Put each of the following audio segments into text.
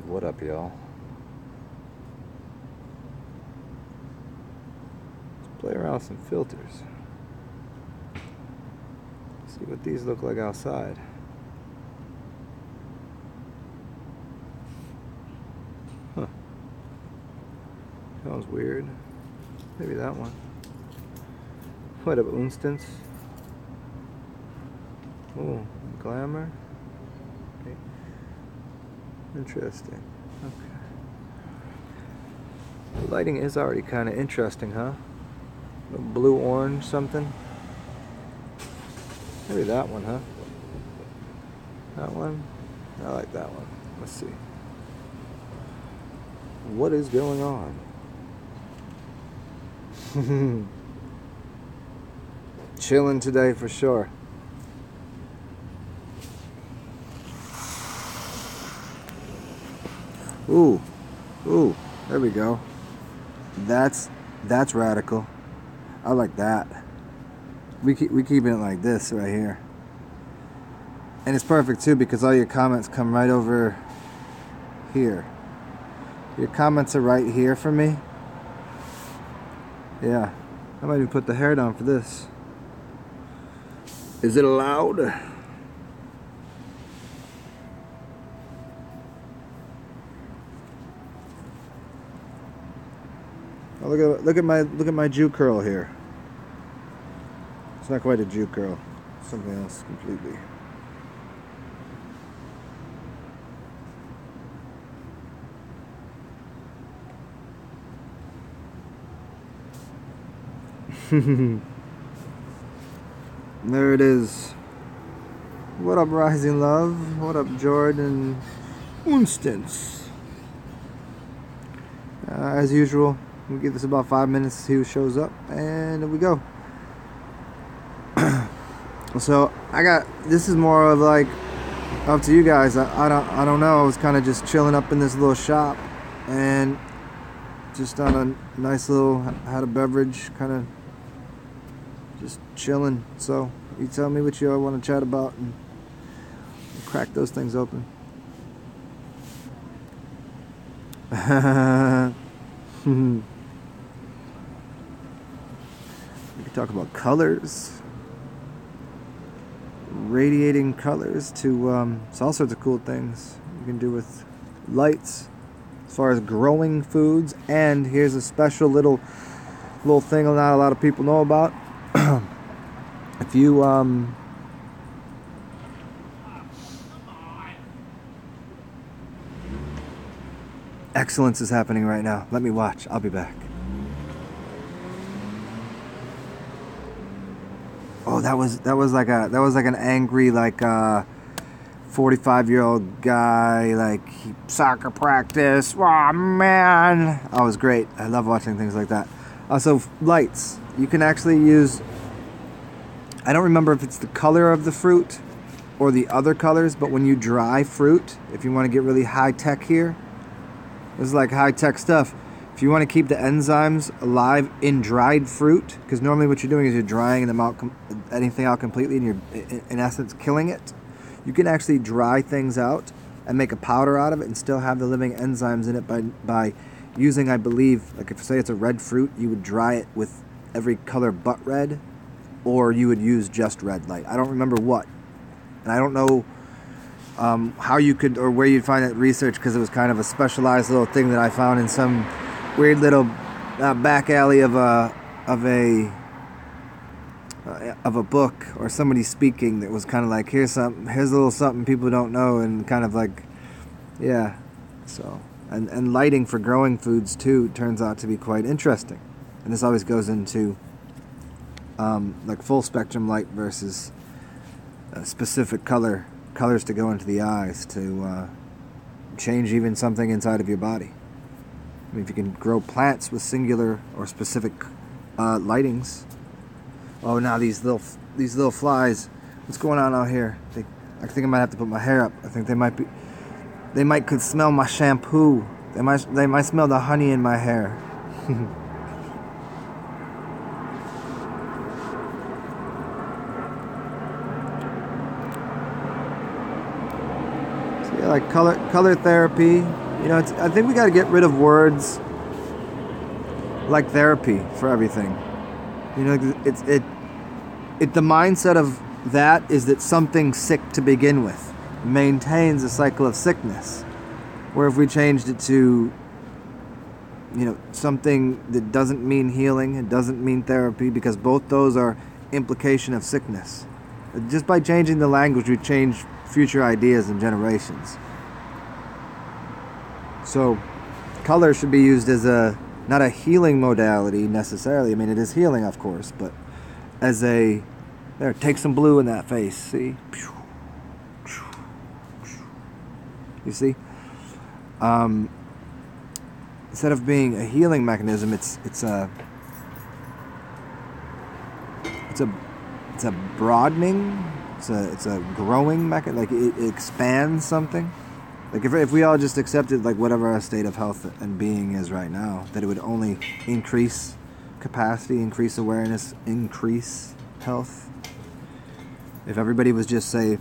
What up, y'all? Let's play around with some filters. See what these look like outside. Huh. That one's weird. Maybe that one. What up, instance? Oh, glamour. Okay. Interesting. Okay. The lighting is already kind of interesting, huh? A blue-orange something. Maybe that one, huh? That one? I like that one. Let's see. What is going on? Chilling today for sure. Ooh, there we go. That's radical. I like that. We keeping it like this right here, and it's perfect too because all your comments come right over here. Your comments are right here for me. Yeah, I might even put the hair down for this. Is it allowed? Oh, look at my Jew curl here. It's not quite a Jew curl. It's something else completely. There it is. What up, Rising Love? What up, Jordan? Instance. As usual, we'll give this about 5 minutes to see who shows up, and there we go. So this is more of like up to you guys. I don't know. I was kind of just chilling up in this little shop, and just on a nice little, had a beverage, kind of just chilling. So you tell me what you all want to chat about, and we'll crack those things open. We can talk about colors, radiating colors to all sorts of cool things you can do with lights as far as growing foods. And here's a special little thing not a lot of people know about. If you excellence is happening right now. Let me watch. I'll be back. Oh, that was like an angry 45-year-old guy, like soccer practice. Oh man, that was great. I love watching things like that. Also, lights. You can actually use. I don't remember if it's the color of the fruit or the other colors, but when you dry fruit, if you want to get really high tech here, this is like high tech stuff. If you want to keep the enzymes alive in dried fruit, because normally what you're doing is you're drying them out, anything out completely, and you're in essence killing it. You can actually dry things out and make a powder out of it and still have the living enzymes in it by using, I believe, like if say it's a red fruit, you would dry it with every color but red, or you would use just red light. I don't remember what, and I don't know how you could or where you'd find that research, because it was kind of a specialized little thing that I found in some weird little back alley of a book, or somebody speaking that was kind of like, here's a little something people don't know, and kind of like, yeah. So and lighting for growing foods too turns out to be quite interesting, and this always goes into like full spectrum light versus specific colors to go into the eyes to change even something inside of your body. I mean, if you can grow plants with singular or specific lightings. Oh, now these little flies. What's going on out here? I think I might have to put my hair up. I think they could smell my shampoo. They might smell the honey in my hair. So yeah, like color therapy. You know, I think we got to get rid of words like therapy for everything. You know, the mindset of that is that something's sick to begin with. It maintains a cycle of sickness. Where if we changed it to, you know, something that doesn't mean healing, it doesn't mean therapy, because both those are implication of sickness. Just by changing the language, we change future ideas and generations. So, color should be used as not a healing modality necessarily. I mean, it is healing, of course, but as there, take some blue in that face, see? You see? Instead of being a healing mechanism, it's a broadening, it's a growing mechanism. Like it expands something. Like if we all just accepted like whatever our state of health and being is right now, that it would only increase capacity, increase awareness, increase health. If everybody was just say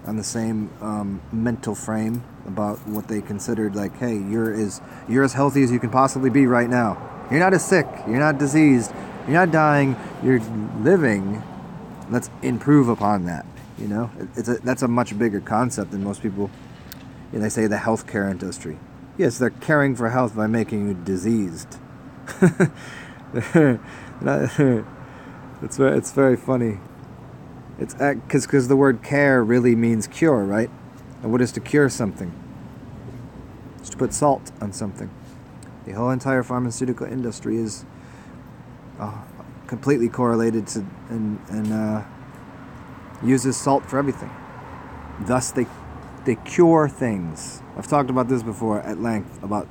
on the same mental frame about what they considered like, hey, you're as healthy as you can possibly be right now. You're not as sick. You're not diseased. You're not dying. You're living. Let's improve upon that. You know, that's a much bigger concept than most people. You know, they say the healthcare industry. Yes, they're caring for health by making you diseased. It's very funny. It's because the word care really means cure, right? And what is to cure something? It's to put salt on something. The whole entire pharmaceutical industry is completely correlated to and uses salt for everything. Thus, they cure things. I've talked about this before at length about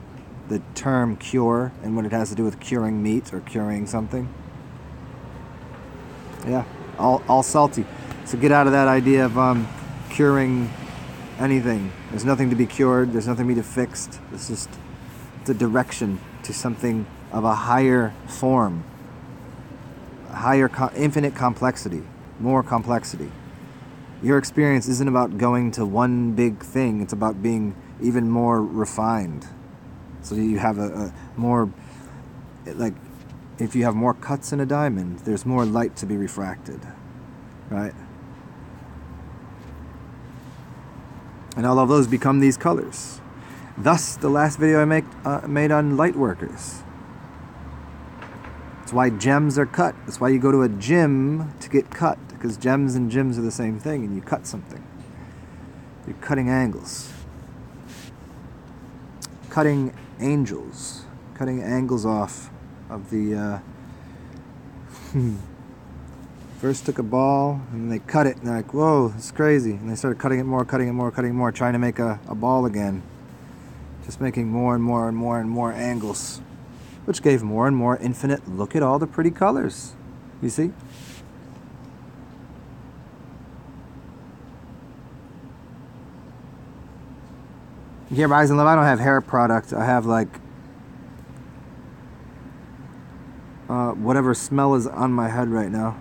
the term cure and what it has to do with curing meat or curing something. Yeah, all salty. So get out of that idea of curing anything. There's nothing to be cured. There's nothing to be fixed. It's a direction to something of a higher form, infinite complexity, more complexity. Your experience isn't about going to one big thing. It's about being even more refined. So you have a more, like, if you have more cuts in a diamond, there's more light to be refracted, right? And all of those become these colors. Thus, the last video I made on light workers. That's why gems are cut. That's why you go to a gym to get cut, because gems and gyms are the same thing, and you cut something. You're cutting angles. Cutting angels. Cutting angles off of the... First took a ball, and they cut it, and they're like, whoa, it's crazy. And they started cutting it more, trying to make a ball again. Just making more and more and more and more angles, which gave more and more infinite. Look at all the pretty colors. You see? Yeah, Rise and Love, I don't have hair product. I have like whatever smell is on my head right now.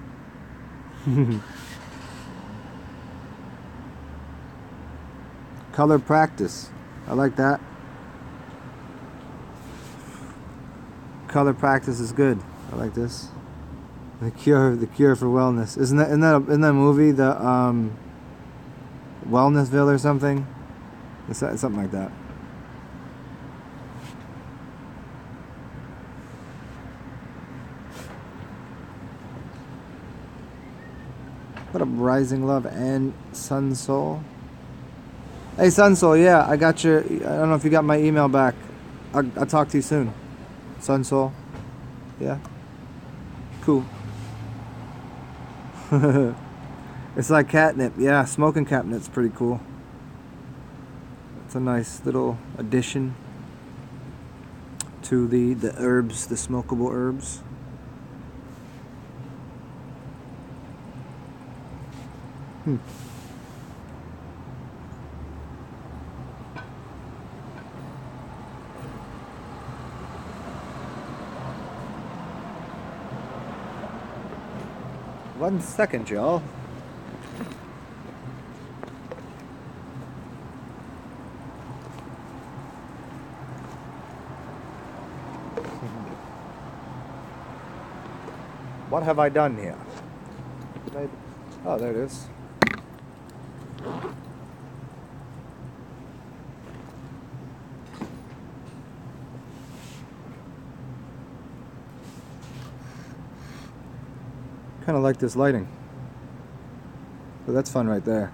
Color practice. I like that. Color practice is good. I like this. The cure for wellness. Isn't that in that movie, the Wellnessville or something? It's something like that. What up, Rising Love and Sun Soul? Hey, Sun Soul, yeah, I got your... I don't know if you got my email back. I'll talk to you soon. Sun Soul. Yeah? Cool. It's like catnip. Yeah, smoking catnip's pretty cool. It's a nice little addition to the herbs, the smokable herbs. One second, y'all. What have I done here? Oh, there it is. Kind of like this lighting. So that's fun right there.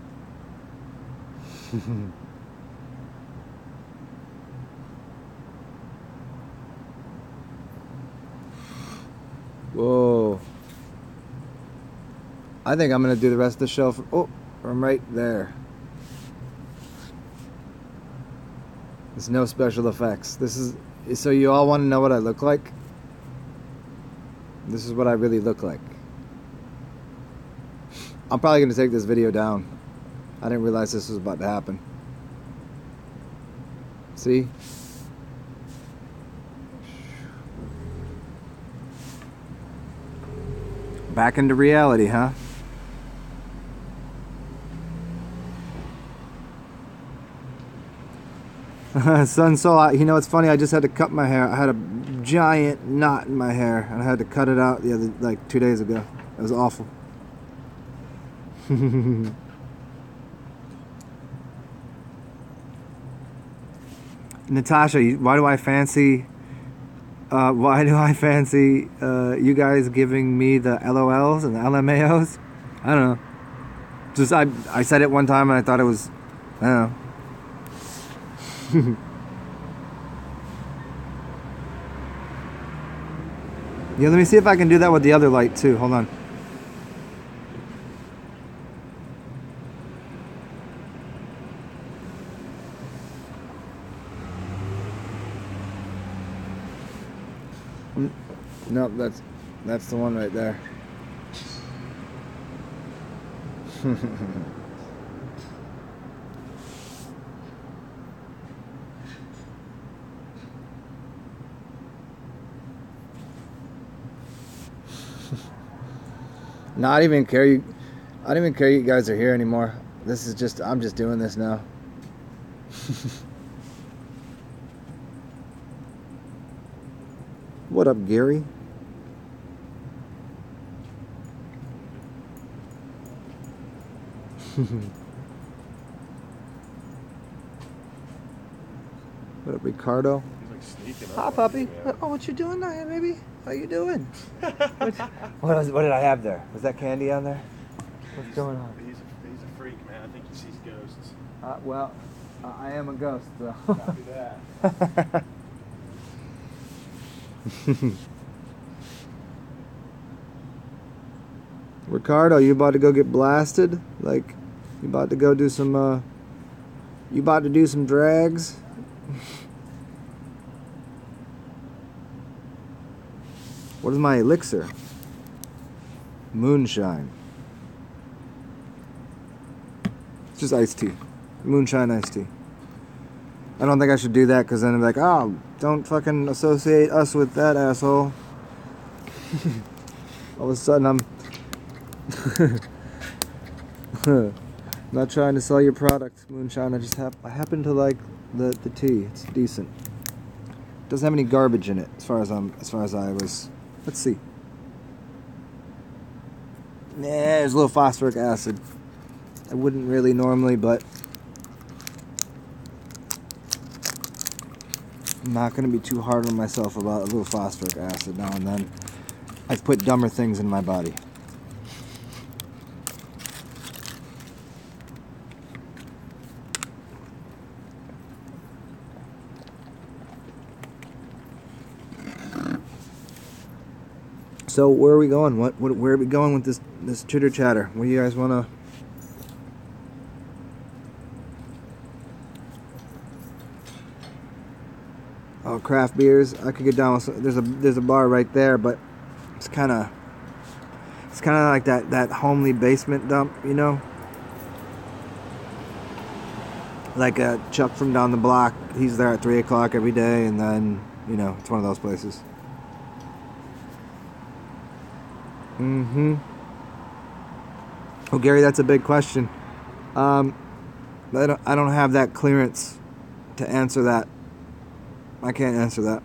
Whoa. I think I'm going to do the rest of the show from right there. There's no special effects. This is, so you all want to know what I look like? This is what I really look like. I'm probably going to take this video down. I didn't realize this was about to happen. See? Back into reality, huh? Sun's so hot. You know, it's funny. I just had to cut my hair. I had a giant knot in my hair, and I had to cut it out like 2 days ago. It was awful. Natasha, why do I fancy you guys giving me the LOLs and the LMAOs? I don't know. Just I said it one time and I thought it was, I don't know. Yeah, let me see if I can do that with the other light too. Hold on. Nope, that's the one right there. No, I don't even care you guys are here anymore. This is just, I'm just doing this now. What up, Gary? What up, Ricardo? He's like sneaking Hi, up. puppy. Yeah. Oh, what you doing there, baby? How you doing? What did I have there? Was that candy on there? What's going on? He's a freak, man. I think he sees ghosts. Well, I am a ghost, so. Copy that. Ricardo, you about to go get blasted? Like, you about to go do some, you about to do some drags? What is my elixir? Moonshine. It's just iced tea. Moonshine iced tea. I don't think I should do that because then I'm like, oh, don't fucking associate us with that asshole. All of a sudden I'm not trying to sell your product, Moonshine. I happen to like the tea. It's decent. Doesn't have any garbage in it as far as I was. Let's see. Nah, there's a little phosphoric acid. I wouldn't really normally, but I'm not going to be too hard on myself about a little phosphoric acid now and then. I've put dumber things in my body. So where are we going? Where are we going with this chitter chatter? What do you guys want to? Oh, craft beers. I could get down with there's a bar right there, but it's kind of like that homely basement dump, you know? Like Chuck from down the block. He's there at 3 o'clock every day, and then, you know, it's one of those places. Oh, Gary, that's a big question. I don't have that clearance to answer that. I can't answer that.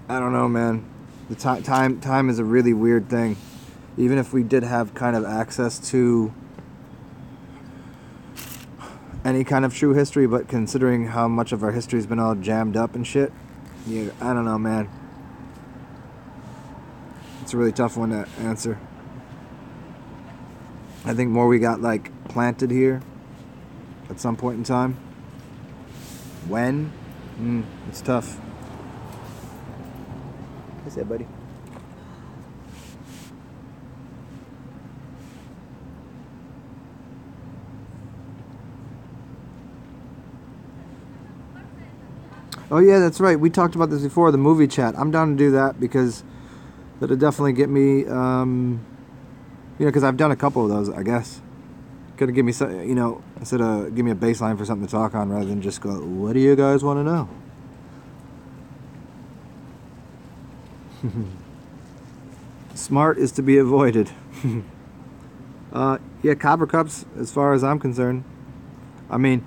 I don't know, man. The time is a really weird thing. Even if we did have kind of access to any kind of true history, but considering how much of our history's been all jammed up and shit, yeah, I don't know, man. It's a really tough one to answer. I think more we got like planted here at some point in time. When? It's tough. What's that, buddy? Oh yeah, that's right. We talked about this before, the movie chat. I'm down to do that because that'll definitely get me, because I've done a couple of those, I guess. Gotta give me some, instead of give me a baseline for something to talk on rather than just go, what do you guys want to know? Smart is to be avoided. Yeah, copper cups, as far as I'm concerned. I mean,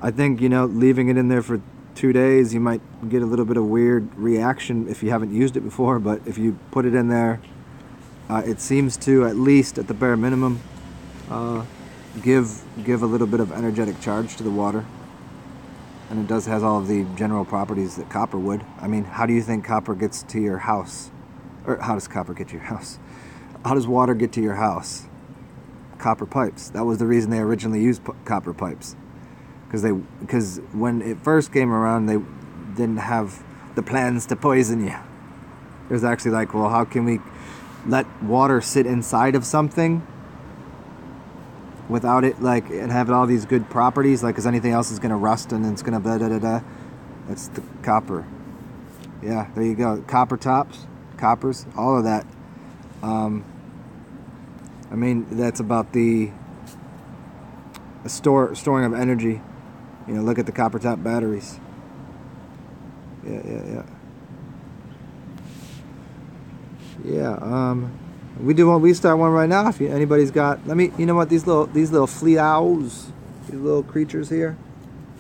I think, leaving it in there for 2 days, you might get a little bit of weird reaction if you haven't used it before, but if you put it in there, it seems to, at least at the bare minimum, give a little bit of energetic charge to the water. And it has all of the general properties that copper would. I mean, how do you think copper gets to your house? Or how does copper get to your house? How does water get to your house? Copper pipes. That was the reason they originally used copper pipes. Because when it first came around, they didn't have the plans to poison you. It was actually like, well, how can we let water sit inside of something without it, and have all these good properties, because anything else is going to rust and it's going to blah-da-da-da. That's the copper. Yeah, there you go. Copper tops, coppers, all of that. I mean, that's about the storing of energy. Look at the copper top batteries. Yeah. Yeah, we start one right now. If anybody's got, you know what, these little flea owls, these little creatures here.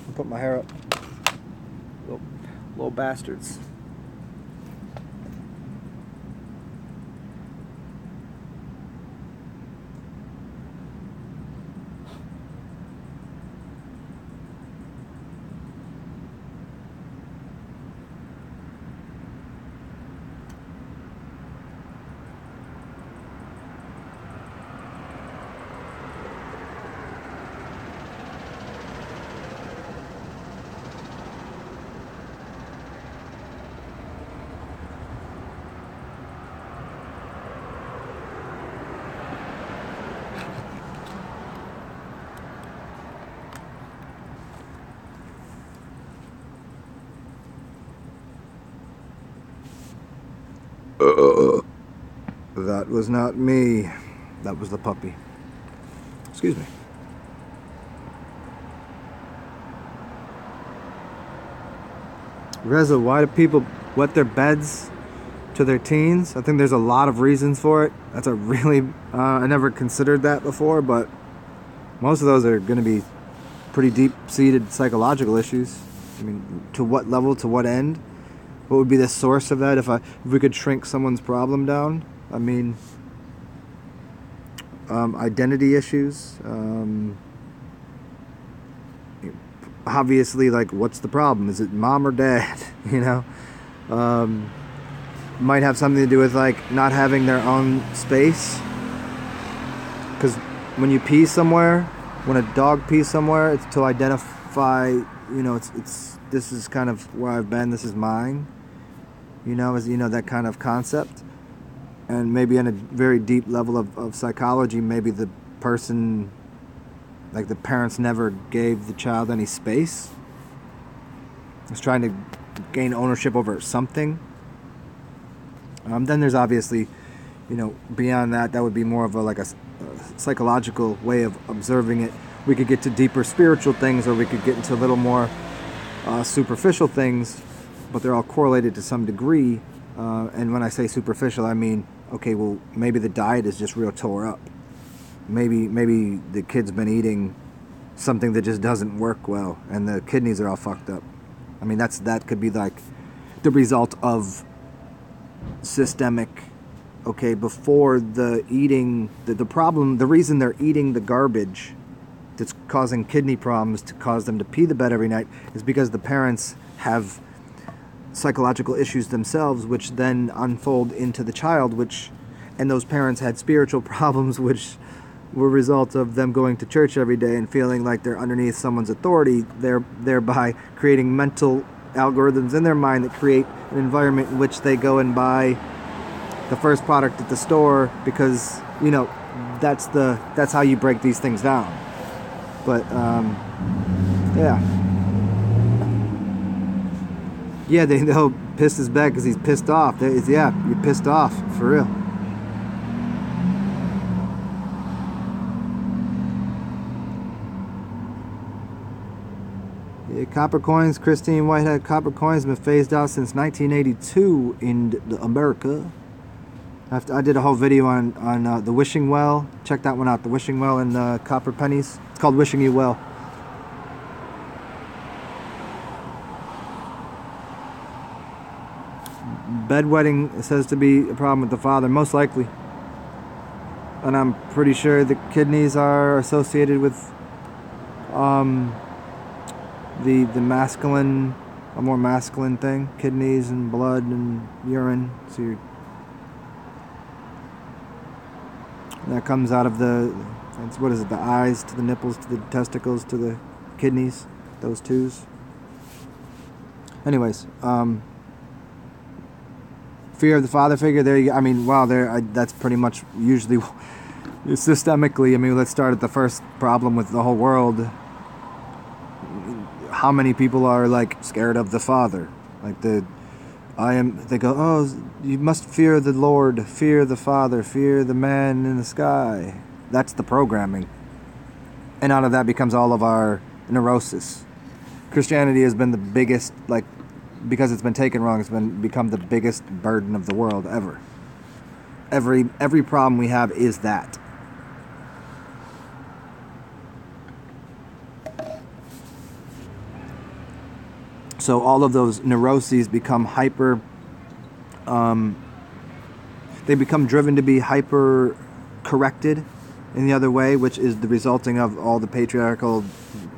I'll put my hair up. Little bastards. That was not me. That was the puppy. Excuse me. Reza, why do people wet their beds to their teens? I think there's a lot of reasons for it. That's a really... I never considered that before, but most of those are going to be pretty deep-seated psychological issues. I mean, to what level, to what end? What would be the source of that if we could shrink someone's problem down? I mean, identity issues. Obviously, what's the problem? Is it mom or dad? Might have something to do with not having their own space. Because when you pee somewhere, when a dog pees somewhere, it's to identify. It's this is kind of where I've been. This is mine. That kind of concept. And maybe on a very deep level of psychology, maybe the person, the parents never gave the child any space. Was trying to gain ownership over something. Then there's obviously, beyond that would be more of a psychological way of observing it. We could get to deeper spiritual things, or we could get into a little more superficial things, but they're all correlated to some degree. And when I say superficial, I mean, okay, well, maybe the diet is just real tore up. Maybe the kid's been eating something that just doesn't work well, and the kidneys are all fucked up. I mean, that could be the result of systemic. Okay, before the eating, the problem, the reason they're eating the garbage that's causing kidney problems to cause them to pee the bed every night is because the parents have psychological issues themselves, which then unfold into the child, and those parents had spiritual problems, which were a result of them going to church every day and feeling like they're underneath someone's authority, thereby creating mental algorithms in their mind that create an environment in which they go and buy the first product at the store because, you know, that's how you break these things down. But yeah, they'll piss his bed because he's pissed off. Yeah, you're pissed off for real. Yeah, copper coins. Christine Whitehead. Copper coins have been phased out since 1982 in America. I did a whole video on the wishing well. Check that one out. The wishing well and copper pennies. It's called Wishing You Well. Bedwetting says to be a problem with the father, most likely. And I'm pretty sure the kidneys are associated with the masculine, a more masculine thing. Kidneys and blood and urine. So that comes out of what is it, the eyes to the nipples to the testicles to the kidneys, those twos. Anyways, fear of the father figure, there you go. I mean, wow, that's pretty much usually systemically. I mean, let's start at the first problem with the whole world. How many people are like scared of the father? Like they go, oh, you must fear the Lord, fear the Father, fear the man in the sky. That's the programming. And out of that becomes all of our neurosis. Christianity has been the biggest, like, because it's been taken wrong, it's become the biggest burden of the world ever. Every problem we have is that. So all of those neuroses become they become driven to be hyper corrected in the other way, which is the resulting of all the patriarchal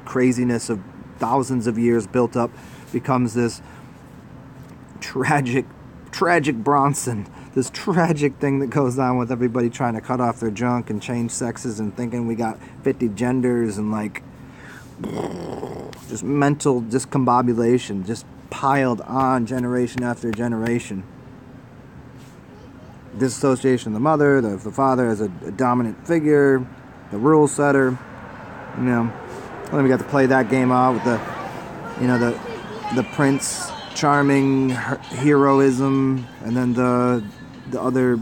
craziness of thousands of years built up, becomes this tragic Bronson, this tragic thing that goes on with everybody trying to cut off their junk and change sexes and thinking we got 50 genders and like just mental discombobulation just piled on generation after generation. Disassociation of the mother, the father as a dominant figure, the rule setter, you know. And then we got to play that game out with the Prince Charming heroism, and then the other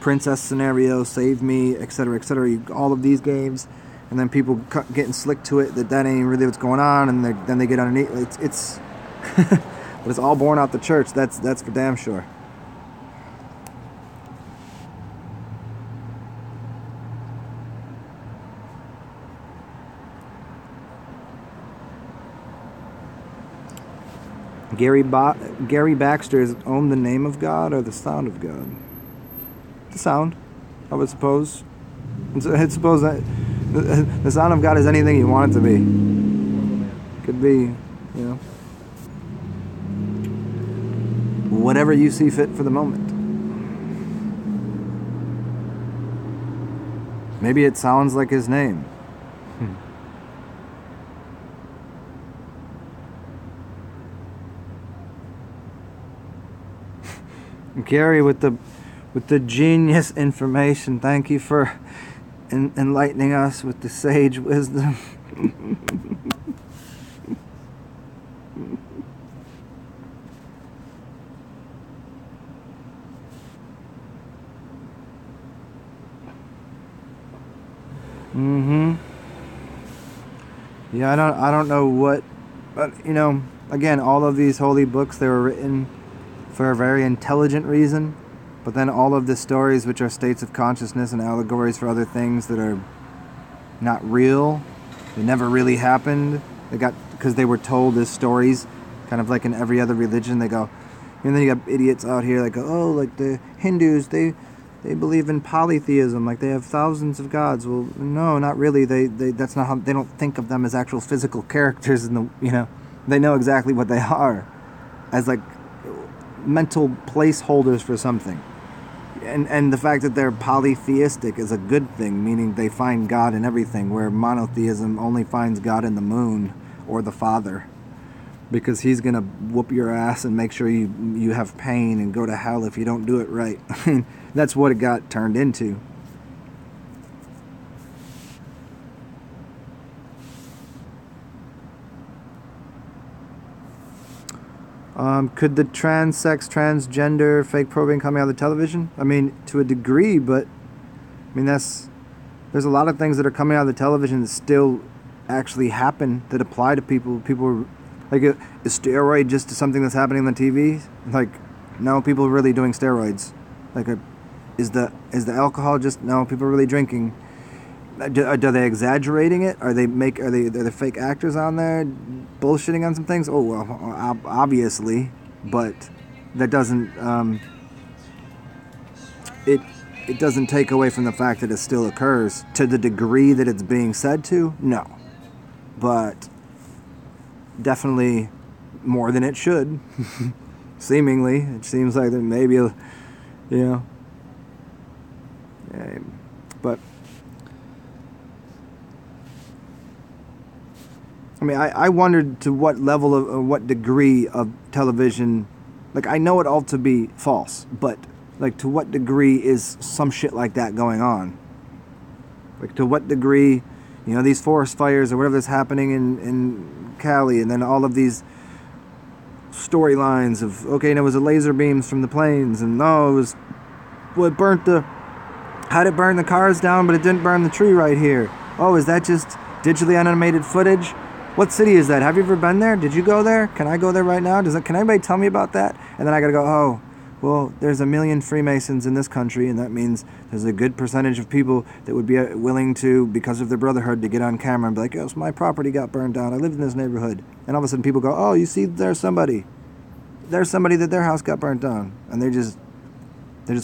princess scenario, save me, etc., etc. All of these games, and then people getting slick to it that ain't really what's going on, and then they get underneath. It's but it's all born out the church. That's for damn sure. Gary Baxter is own the name of God or the sound of God? The sound, I would suppose. I'd suppose that the sound of God is anything you want it to be. Could be, you know, whatever you see fit for the moment. Maybe it sounds like his name. Gary with the genius information. Thank you for enlightening us with the sage wisdom. Yeah, I don't know what, but you know, again, all of these holy books, they were written for a very intelligent reason, but then all of the stories, which are states of consciousness and allegories for other things that are not real, they never really happened. Because they were told as stories, kind of like in every other religion. They go, And then you got idiots out here like, oh, like the Hindus, they believe in polytheism, like they have thousands of gods. Well, no, not really. They that's not how they don't think of them as actual physical characters in the, you know. They know exactly what they are as like mental placeholders for something. And the fact that they're polytheistic is a good thing, meaning they find God in everything, where monotheism only finds God in the moon or the Father, because he's going to whoop your ass and make sure you have pain and go to hell if you don't do it right. I mean, that's what it got turned into. Could the trans-sex, transgender, fake probing coming out of the television? I mean, to a degree, but I mean, there's a lot of things that are coming out of the television that still actually happen, that apply to people. People, like, is steroid just something that's happening on the TV? Like, no, people are really doing steroids. Like, is the alcohol just, no, people are really drinking. Are they exaggerating it? Are they fake actors on there bullshitting on some things? Oh, well, obviously, but that doesn't it doesn't take away from the fact that it still occurs to the degree that it's being said to. No, but definitely more than it should. Seemingly, it seems like there may be but. I mean, I wondered to what level of, what degree of television, like, I know it all to be false, but, like, to what degree is some shit like that going on? Like, to what degree, you know, these forest fires or whatever is happening in Cali, and then all of these storylines of, okay, and it was the laser beams from the planes, and no, it was, well, it burnt how'd it burn the cars down, but it didn't burn the tree right here? Oh, is that just digitally animated footage? What city is that? Have you ever been there? Did you go there? Can I go there right now? Can anybody tell me about that? And then I gotta go, oh, well, there's 1 million Freemasons in this country, and that means there's a good percentage of people that would be willing to, because of their brotherhood, to get on camera and be like, yes, my property got burned down. I lived in this neighborhood. And all of a sudden people go, oh, you see, there's somebody that their house got burnt down. And they're just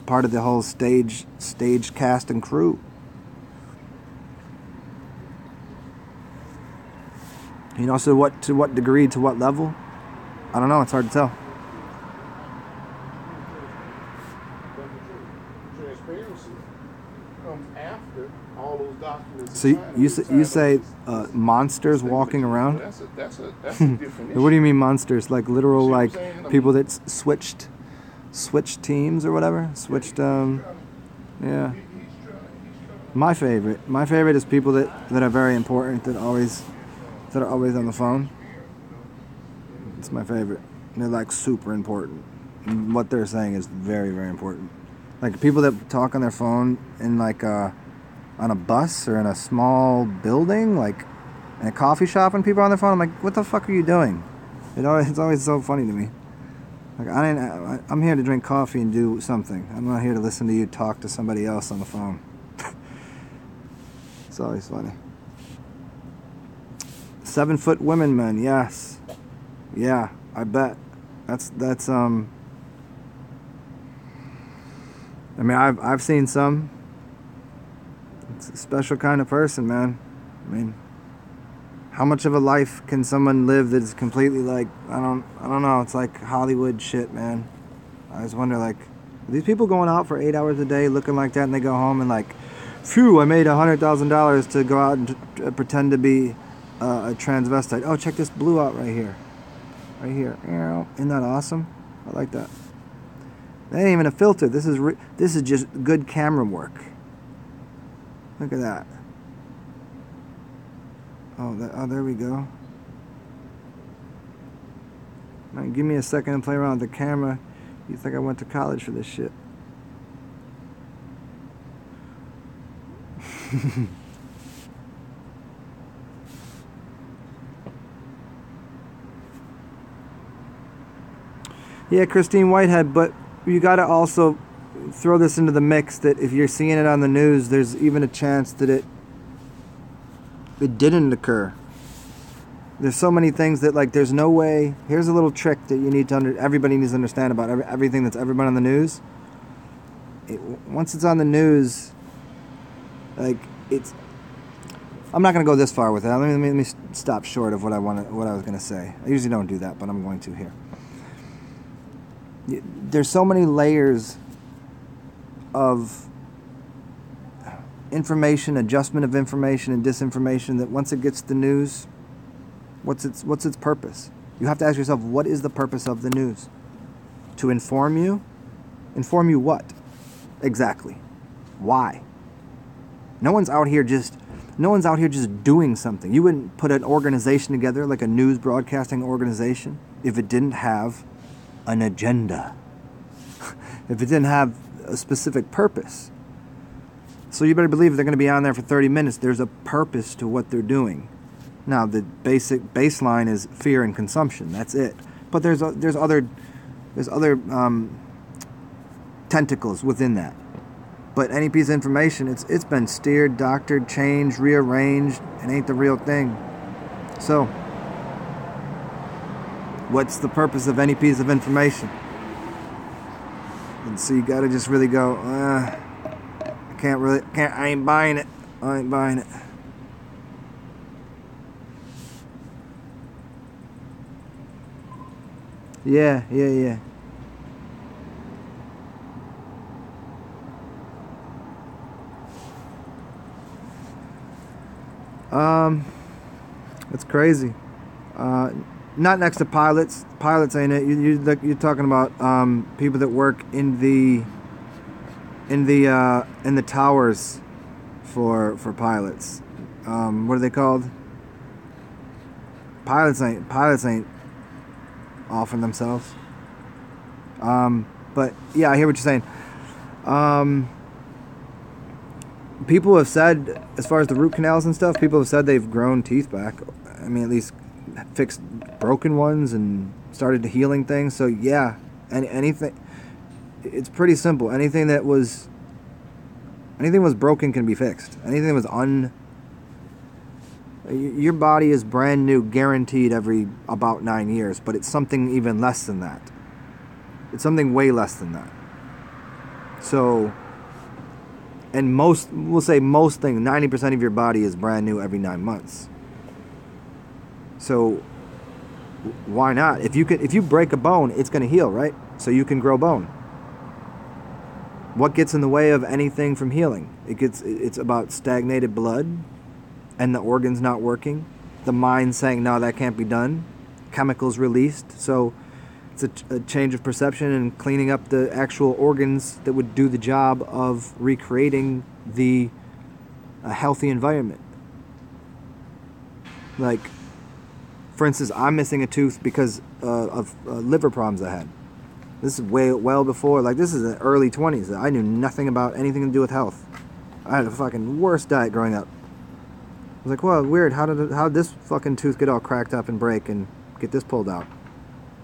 part of the whole stage cast and crew. You know, so to what degree, to what level? I don't know, it's hard to tell. Transparency comes after all those documents. So you say monsters walking around? That's a different issue. What do you mean monsters? Like literal, like people that switched teams or whatever? Yeah. My favorite is people that are very important, that are always on the phone. It's my favorite. They're like super important. And what they're saying is very, very important. Like people that talk on their phone in like on a bus or in a small building, like in a coffee shop, and people are on their phone. I'm like, what the fuck are you doing? It's always so funny to me. Like I'm here to drink coffee and do something. I'm not here to listen to you talk to somebody else on the phone. It's always funny. 7-foot women, men, yes. Yeah, I bet. That's I mean, I've seen some. It's a special kind of person, man. I mean, how much of a life can someone live that's completely like, I don't know, it's like Hollywood shit, man. I always wonder, like, are these people going out for 8 hours a day looking like that, and they go home and like, phew, I made $100,000 to go out and pretend to be a transvestite. Oh, check this blue out right here. Right here. Isn't that awesome? I like that. That ain't even a filter. This is just good camera work. Look at that. Oh, there we go. Now, give me a second to play around with the camera. You think I went to college for this shit? Yeah, Christine Whitehead, but you got to also throw this into the mix that if you're seeing it on the news, there's even a chance that it didn't occur. There's so many things that, like, there's no way. Here's a little trick that you need to everybody needs to understand about everything that's ever been on the news. Once it's on the news, like, it's. I'm not going to go this far with it. Let me stop short of what I was going to say. I usually don't do that, but I'm going to here. There's so many layers of information, adjustment of information, and disinformation that once it gets to the news, what's its purpose? You have to ask yourself, what is the purpose of the news? To inform you? Inform you what? Exactly. Why? No one's out here just doing something. You wouldn't put an organization together like a news broadcasting organization if it didn't have an agenda. If it didn't have a specific purpose. So you better believe if they're going to be on there for 30 minutes, there's a purpose to what they're doing. Now, the basic baseline is fear and consumption. That's it. But there's other tentacles within that. But any piece of information, it's been steered, doctored, changed, rearranged. It ain't the real thing. So, what's the purpose of any piece of information? And so you gotta just really go, I ain't buying it. I ain't buying it. Yeah. It's crazy. Not next to pilots. Pilots ain't it. You're talking about people that work in the towers for pilots. What are they called? Pilots ain't offering themselves. But yeah, I hear what you're saying. People have said, as far as the root canals and stuff, people have said they've grown teeth back. I mean, at least fixed broken ones and started healing things. So yeah, anything. It's pretty simple. Anything that was broken can be fixed. Anything that was your body is brand new, guaranteed every about 9 years, but it's something even less than that. It's something way less than that. So, and we'll say most things, 90% of your body is brand new every 9 months. So, why not? If you break a bone, it's going to heal, right? So you can grow bone. What gets in the way of anything from healing? It's about stagnated blood and the organs not working. The mind saying, no, that can't be done. Chemicals released. So it's a change of perception and cleaning up the actual organs that would do the job of recreating the healthy environment. Like, for instance, I'm missing a tooth because of liver problems I had. This is well before, like, this is the early 20s. I knew nothing about anything to do with health. I had a fucking worst diet growing up. I was like, well, weird. How did this fucking tooth get all cracked up and break and get this pulled out?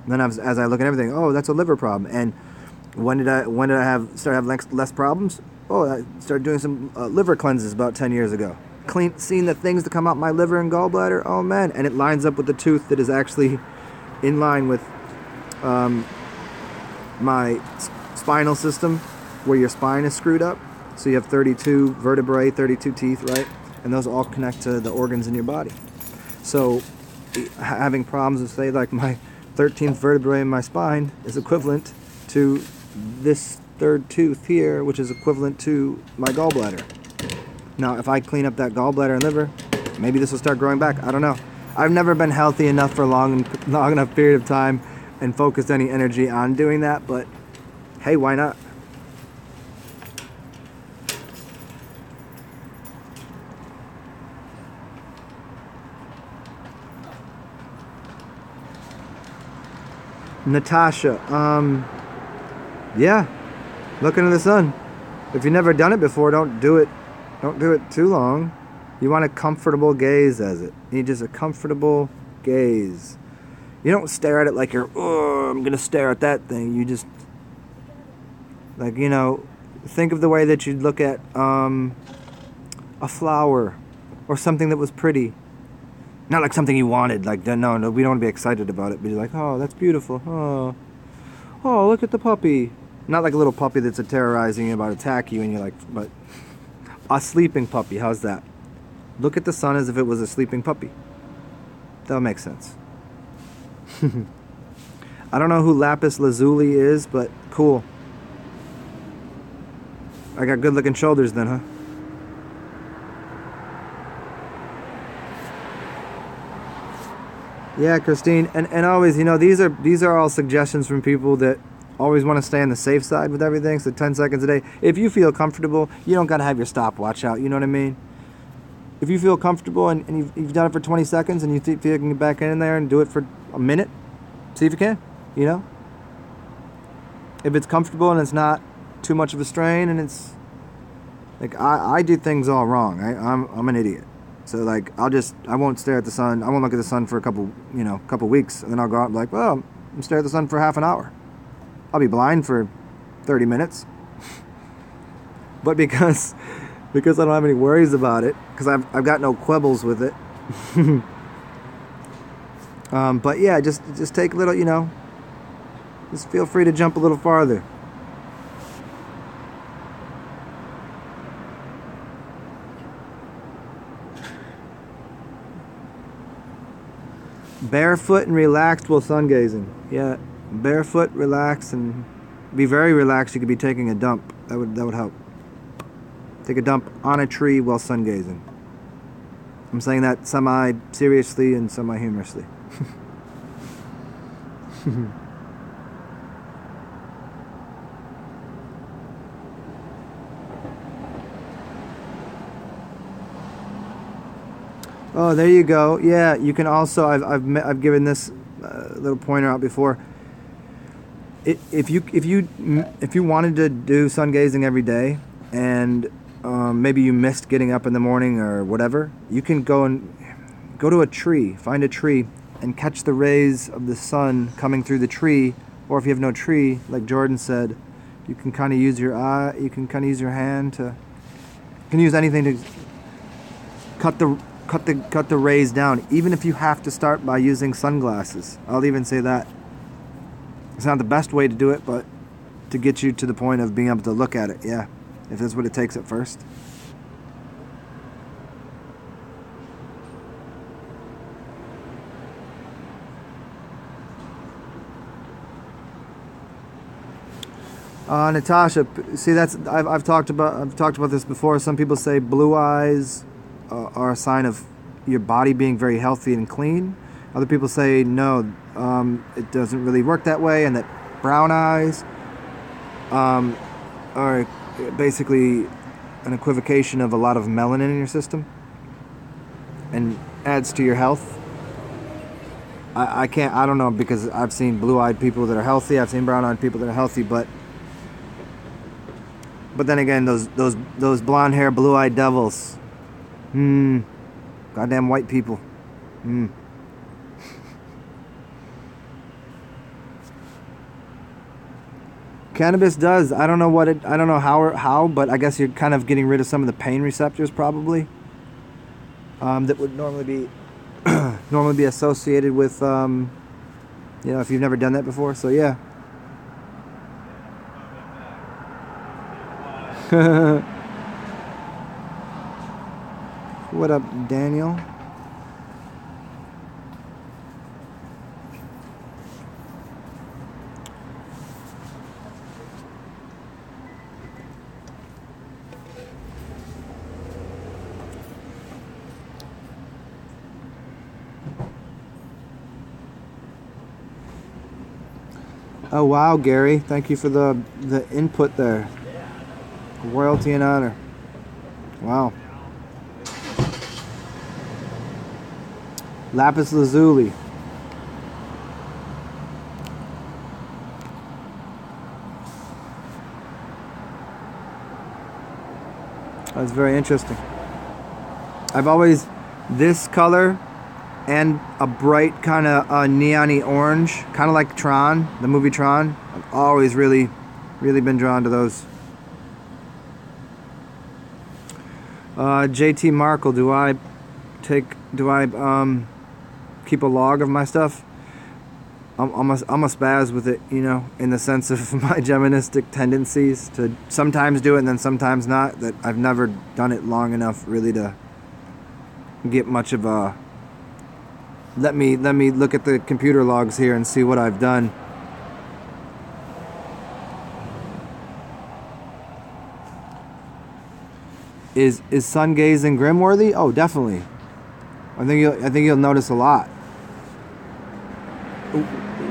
And then as I look at everything, oh, that's a liver problem. And when did I start having less problems? Oh, I started doing some liver cleanses about 10 years ago. Seeing the things that come out my liver and gallbladder. Oh man, and it lines up with the tooth that is actually in line with my spinal system, where your spine is screwed up. So you have 32 vertebrae, 32 teeth, right? And those all connect to the organs in your body. So having problems with, say, like my 13th vertebrae in my spine is equivalent to this third tooth here, which is equivalent to my gallbladder. Now, if I clean up that gallbladder and liver, maybe this will start growing back. I don't know. I've never been healthy enough for a long enough period of time and focused any energy on doing that, but hey, why not? Natasha, yeah, look into the sun. If you've never done it before, don't do it too long. You want a comfortable gaze as it. You need just a comfortable gaze. You don't stare at it like you're, oh, I'm gonna stare at that thing. You just, like, you know, think of the way that you'd look at a flower or something that was pretty. Not like something you wanted. Like, no, we don't want to be excited about it. But you're like, oh, that's beautiful. Oh, look at the puppy. Not like a little puppy that's terrorizing you about to attack you, and you're like, but a sleeping puppy. How's that? Look at the sun as if it was a sleeping puppy. That'll make sense. I don't know who Lapis Lazuli is, but cool. I got good looking shoulders then, huh? Yeah, Christine, and always, you know, these are all suggestions from people that always want to stay on the safe side with everything. So 10 seconds a day. If you feel comfortable, you don't gotta have your stopwatch out. You know what I mean? If you feel comfortable and you've done it for 20 seconds and you feel you can get back in there and do it for a minute, see if you can. You know, if it's comfortable and it's not too much of a strain, and it's like I do things all wrong. I'm an idiot. So like I won't stare at the sun. I won't look at the sun for a couple weeks, and then I'll go out and be like, well, I'm stare at the sun for half an hour. I'll be blind for 30 minutes. But because I don't have any worries about it, because I've got no quibbles with it. But yeah, just take a little, you know, just feel free to jump a little farther. Barefoot and relaxed while sun gazing. Yeah, barefoot, relax, and be very relaxed. You could be taking a dump. That would help. Take a dump on a tree while sun gazing. I'm saying that semi-seriously and semi-humorously. Oh, there you go. Yeah, you can also. I've given this little pointer out before. If you wanted to do sun gazing every day, and maybe you missed getting up in the morning or whatever, you can go to a tree, find a tree, and catch the rays of the sun coming through the tree. Or if you have no tree, like Jordan said, you can kind of use your eye. You can kind of use your hand to. You can use anything to cut the rays down, even if you have to start by using sunglasses. I'll even say that. It's not the best way to do it, but to get you to the point of being able to look at it, yeah. If that's what it takes at first. Natasha, see, I've talked about this before. Some people say blue eyes are a sign of your body being very healthy and clean. Other people say no, it doesn't really work that way, and that brown eyes are basically an equivocation of a lot of melanin in your system and adds to your health. I don't know, because I've seen blue-eyed people that are healthy, I've seen brown-eyed people that are healthy, but then again, those blonde hair, blue-eyed devils, goddamn white people. Cannabis does. I don't know how, but I guess you're kind of getting rid of some of the pain receptors, probably. That would normally be associated with, if you've never done that before. So yeah. What up, Daniel? Oh wow, Gary! Thank you for the input there. Royalty and honor. Wow. Lapis lazuli. That's very interesting. I've always, this color and a bright kind of neon-y orange, kind of like Tron, the movie Tron. I've always really been drawn to those. JT Markle, do I keep a log of my stuff. I'm a spaz with it, you know, in the sense of my Geministic tendencies to sometimes do it and then sometimes not. That I've never done it long enough really to get much of a. Let me look at the computer logs here and see what I've done. Is sun gazing grim-worthy? Oh, definitely. I think you'll notice a lot.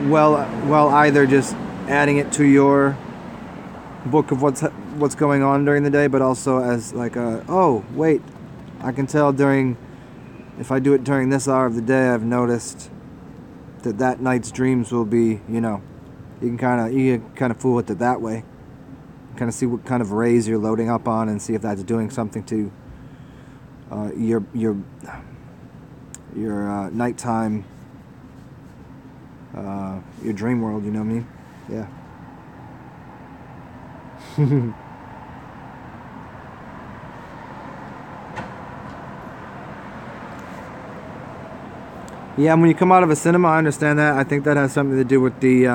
Well, either just adding it to your book of what's going on during the day, but also as like oh wait, I can tell if I do it during this hour of the day, I've noticed that night's dreams will be, you know, you can kind of fool with it that way. Kind of see what kind of rays you're loading up on and see if that's doing something to your nighttime, your dream world. You know what I mean? Yeah. Yeah, when you come out of a cinema, I understand that. I think that has something to do with the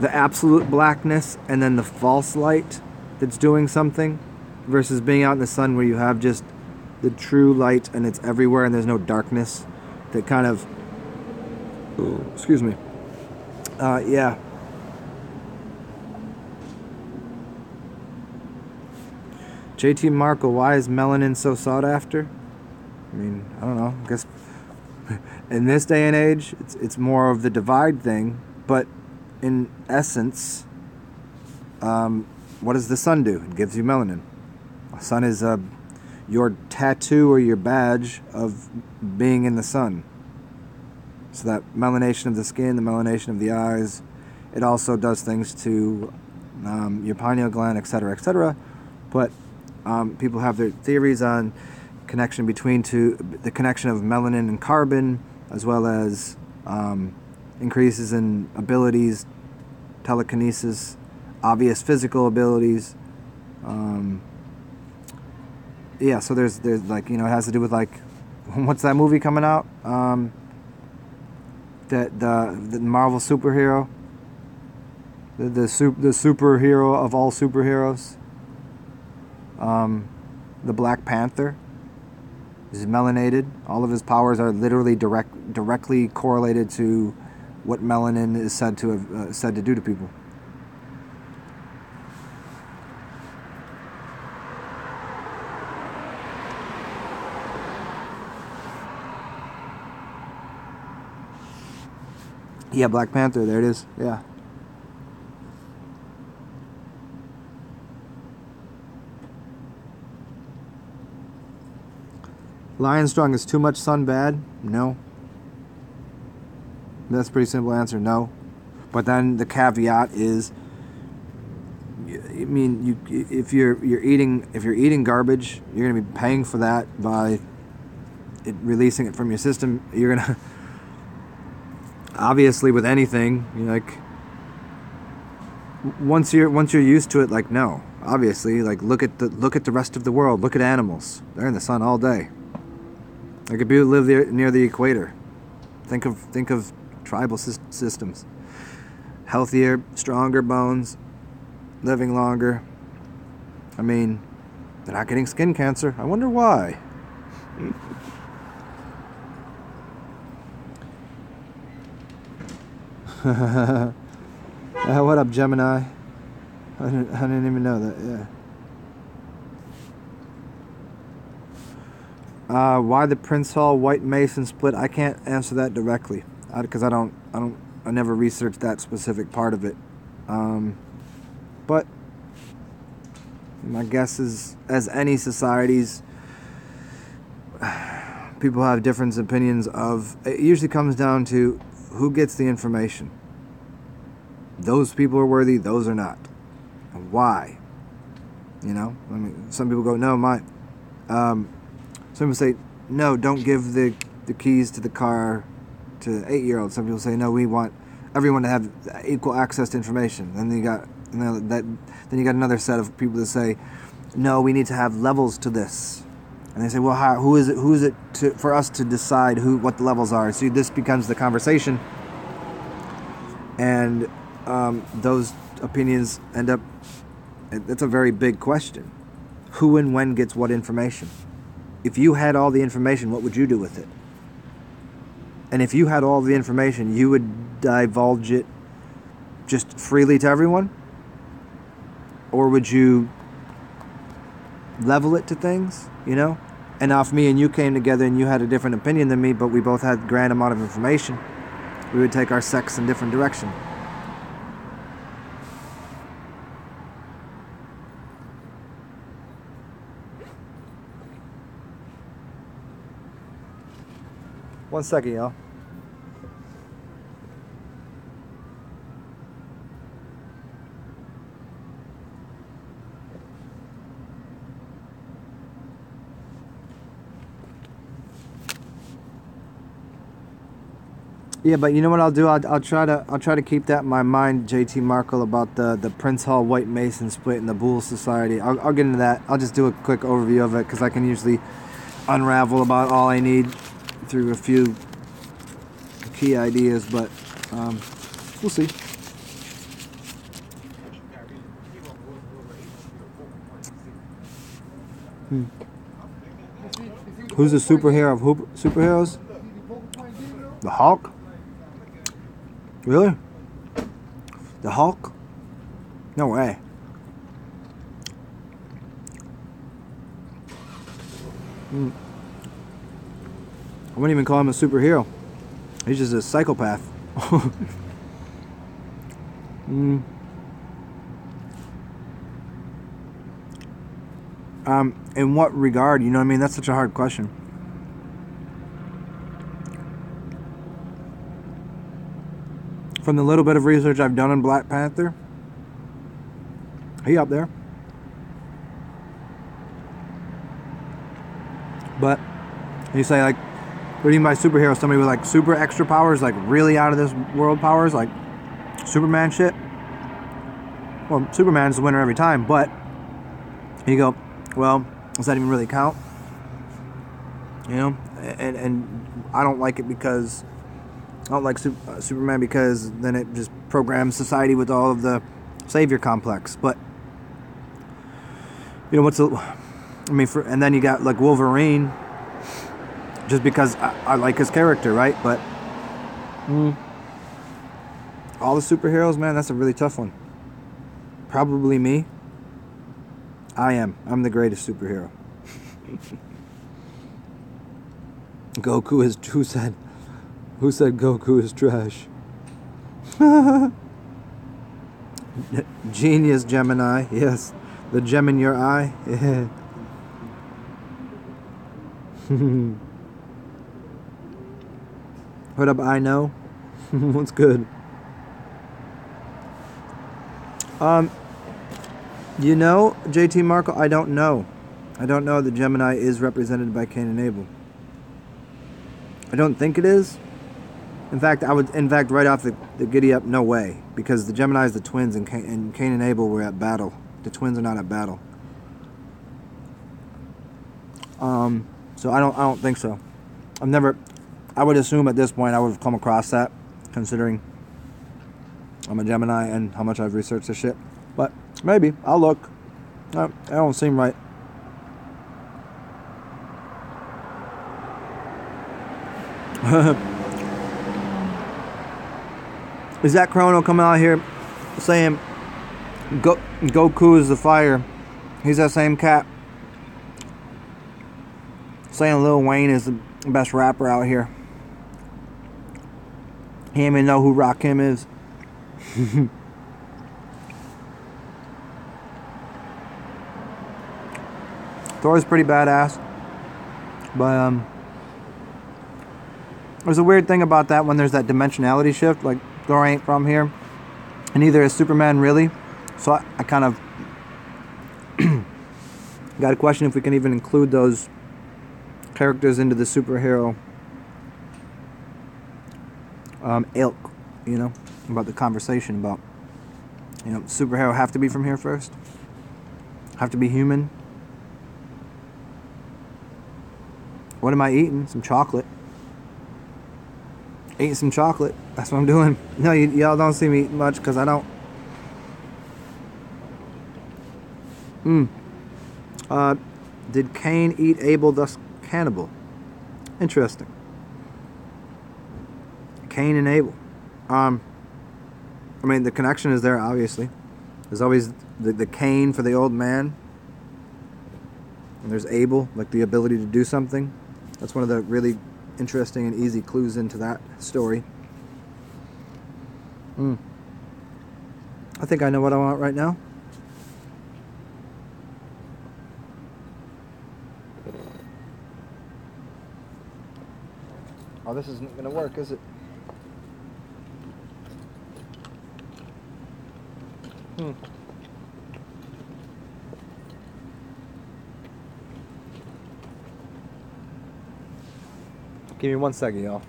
absolute blackness and then the false light that's doing something versus being out in the sun where you have just the true light and it's everywhere and there's no darkness that kind of... excuse me. Yeah. JT Markle, why is melanin so sought after? I mean, I don't know. I guess in this day and age, it's more of the divide thing, but in essence, what does the sun do? It gives you melanin. The sun is your tattoo or your badge of being in the sun. So that melanation of the skin, the melanation of the eyes, it also does things to your pineal gland, etc., etc. But people have their theories on connection between the connection of melanin and carbon, as well as increases in abilities, telekinesis, obvious physical abilities. Yeah, so there's like, you know, it has to do with like, what's that movie coming out? That the Marvel superhero, the superhero of all superheroes, the Black Panther. He's melanated. All of his powers are literally directly correlated to what melanin is said to do to people. Yeah, Black Panther. There it is. Yeah. Lion Strong, is too much sun bad? No. That's a pretty simple answer. No. But then the caveat is, I mean, if you're eating garbage, you're gonna be paying for that by releasing it from your system. You're gonna obviously with anything, you like once you're used to it, like no, obviously, like look at the rest of the world. Look at animals; they're in the sun all day. Like if you live near the equator, think of tribal systems. Healthier, stronger bones, living longer. I mean, they're not getting skin cancer. I wonder why. What up, Gemini? I didn't even know that. Yeah. Why the Prince Hall White Mason split? I can't answer that directly because I never researched that specific part of it. But my guess is, as any societies, people have different opinions of. It usually comes down to who gets the information. Those people are worthy. Those are not. And why? You know, I mean, some people go, no, my. Some people say, no, don't give the keys to the car to 8-year-olds. Some people say, no, we want everyone to have equal access to information. Then you got another set of people that say, no, we need to have levels to this. And they say, well, who is it for us to decide what the levels are? See, this becomes the conversation, and those opinions end up. It's a very big question. Who and when gets what information? If you had all the information, what would you do with it? And if you had all the information, you would divulge it just freely to everyone? Or would you level it to things, you know? And now if me and you came together and you had a different opinion than me, but we both had a grand amount of information, we would take our sex in different direction. One second, y'all. Yeah, but you know what I'll do? I'll try to keep that in my mind, JT Markle, about the Prince Hall White Mason split and the Bull Society. I'll get into that. I'll just do a quick overview of it because I can usually unravel about all I need through a few key ideas, but we'll see. Who's the superhero of superheroes? The Hulk? Really? The Hulk? No way. I wouldn't even call him a superhero. He's just a psychopath. In what regard? You know what I mean? That's such a hard question. From the little bit of research I've done on Black Panther, he up there. But you say, like, what do you mean by superhero? Somebody with like super extra powers, like really out of this world powers, like Superman shit? Well, Superman's the winner every time, but you go, well, does that even really count? You know, and I don't like it because I don't like Superman because then it just programs society with all of the savior complex. But you know and then you got like Wolverine, just because I like his character, right? But all the superheroes, man, that's a really tough one. Probably me. I'm the greatest superhero. Goku is who said Goku is trash? Genius Gemini, yes. The gem in your eye. Yeah. What up, I know? What's good? You know, JT Markle, I don't know. I don't know that Gemini is represented by Cain and Abel. I don't think it is. In fact, right off the giddy up, no way, because the Geminis, the twins, and Cain and Abel were at battle. The twins are not at battle. So I don't think so. I would assume at this point I would have come across that, considering I'm a Gemini and how much I've researched this shit. But maybe I'll look. That don't seem right. Is that Chrono coming out here saying Goku is the fire? He's that same cat saying Lil Wayne is the best rapper out here. He didn't even know who Rakim is. Thor's pretty badass, but there's a weird thing about that when there's that dimensionality shift. Like, Thor ain't from here, and neither is Superman really. So I kind of got a question if we can even include those characters into the superhero ilk. You know, about the conversation about, you know, superhero have to be from here first, have to be human. What am I eating? Some chocolate. Eating some chocolate. That's what I'm doing. No, y'all don't see me eating much because I don't. Did Cain eat Abel, thus cannibal? Interesting. Cain and Abel. I mean, the connection is there, obviously. There's always the Cain for the old man. And there's Abel, like the ability to do something. That's one of the really interesting and easy clues into that story. I think I know what I want right now. Oh, this isn't going to work, is it? Give me 1 second, y'all.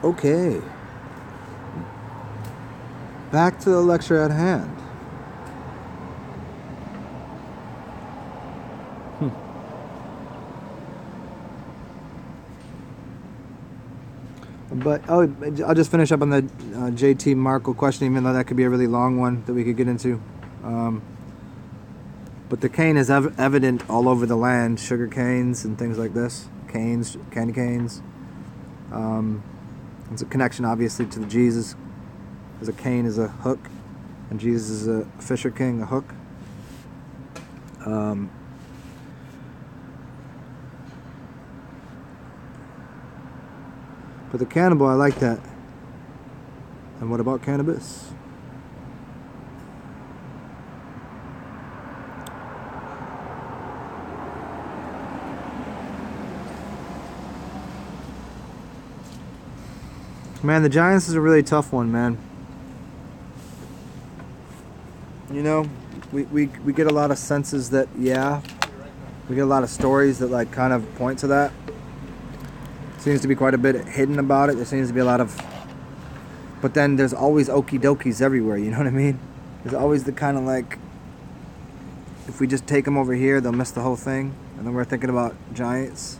Okay. Back to the lecture at hand. But, oh, I'll just finish up on the JT Markle question, even though that could be a really long one that we could get into. But the cane is evident all over the land, sugar canes and things like this. Canes, candy canes. It's a connection, obviously, to the Jesus. As a cane is a hook, and Jesus is a fisher king, a hook. But the cannibal, I like that. And what about cannabis? Man, the Giants is a really tough one, man. You know, we get a lot of senses that, yeah, we get a lot of stories that like kind of point to that. Seems to be quite a bit hidden about it. There seems to be a lot of, but then there's always okie dokies everywhere, you know what I mean? There's always the kind of like, if we just take them over here, they'll miss the whole thing. And then we're thinking about Giants.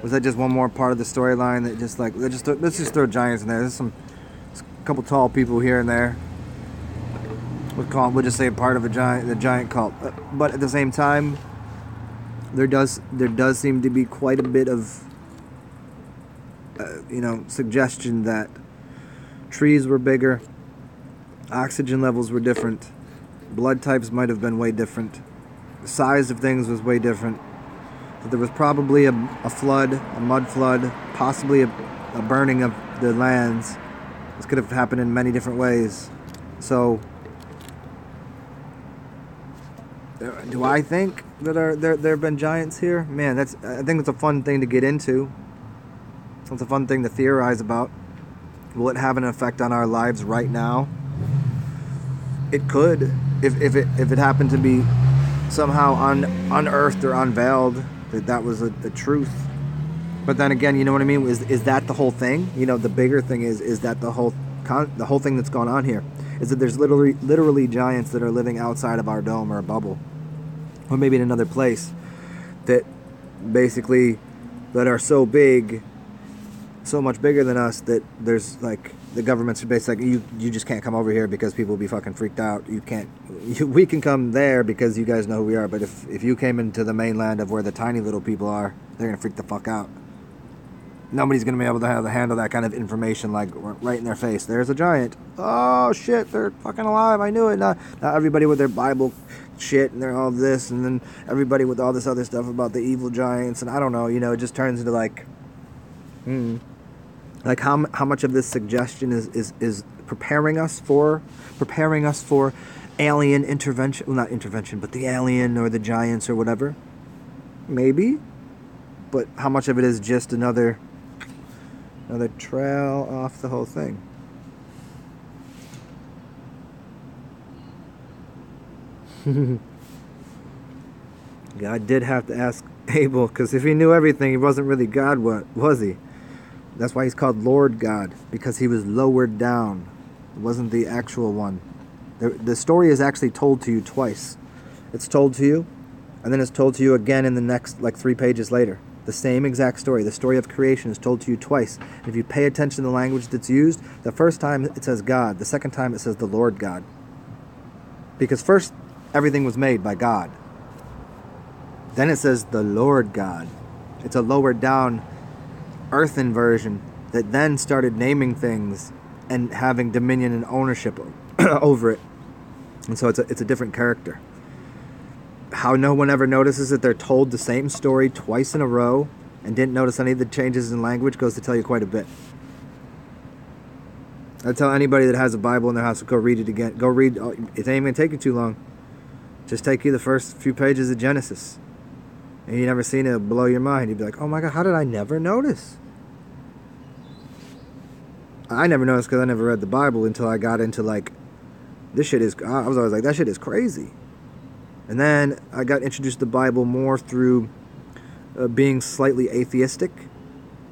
Was that just one more part of the storyline that just like, let's just throw Giants in there. There's a couple tall people here and there. We'll just say part of the giant cult. But at the same time, there does seem to be quite a bit of suggestion that trees were bigger, oxygen levels were different, blood types might have been way different, the size of things was way different, that there was probably a flood, a mud flood, possibly a burning of the lands. This could have happened in many different ways. So, do I think that there have been giants here? Man, I think it's a fun thing to get into. It's a fun thing to theorize about. Will it have an effect on our lives right now? It could, if it happened to be somehow unearthed or unveiled that was a truth. But then again, you know what I mean? Is that the whole thing? You know, the bigger thing is that the whole thing that's going on here is that there's literally giants that are living outside of our dome or a bubble, or maybe in another place, that basically that are so big, so much bigger than us, that there's like the government's basically like, you just can't come over here because people will be fucking freaked out. We can come there because you guys know who we are, but if you came into the mainland of where the tiny little people are, they're gonna freak the fuck out. Nobody's gonna be able to handle that kind of information like right in their face. There's a giant. Oh shit, they're fucking alive. I knew it. Not everybody with their Bible shit and they're all this, and then everybody with all this other stuff about the evil giants, and I don't know. You know, it just turns into like, like how much of this suggestion is preparing us for alien intervention. Well, not intervention, but the alien or the giants or whatever. maybe, but how much of it is just another trail off the whole thing? God did have to ask Abel, because if he knew everything, he wasn't really God, was he? That's why he's called Lord God, because he was lowered down. It wasn't the actual one. The story is actually told to you twice. It's told to you, and then it's told to you again in the next, 3 pages later. The same exact story. The story of creation is told to you twice. If you pay attention to the language that's used, the first time it says God. The second time it says the Lord God. Because first, everything was made by God. Then it says the Lord God. It's a lowered down earthen version that then started naming things and having dominion and ownership over it. And so it's a different character. How no one ever notices that they're told the same story twice in a row and didn't notice any of the changes in language goes to tell you quite a bit. I tell anybody that has a Bible in their house to go read it again. Go read. It ain't even going to take you too long. Just take you the first few pages of Genesis. And you never seen it, it'll blow your mind. You'd be like, oh my God, how did I never notice? I never noticed because I never read the Bible until I got into this shit is, I was always like, that shit is crazy. And then I got introduced to the Bible more through being slightly atheistic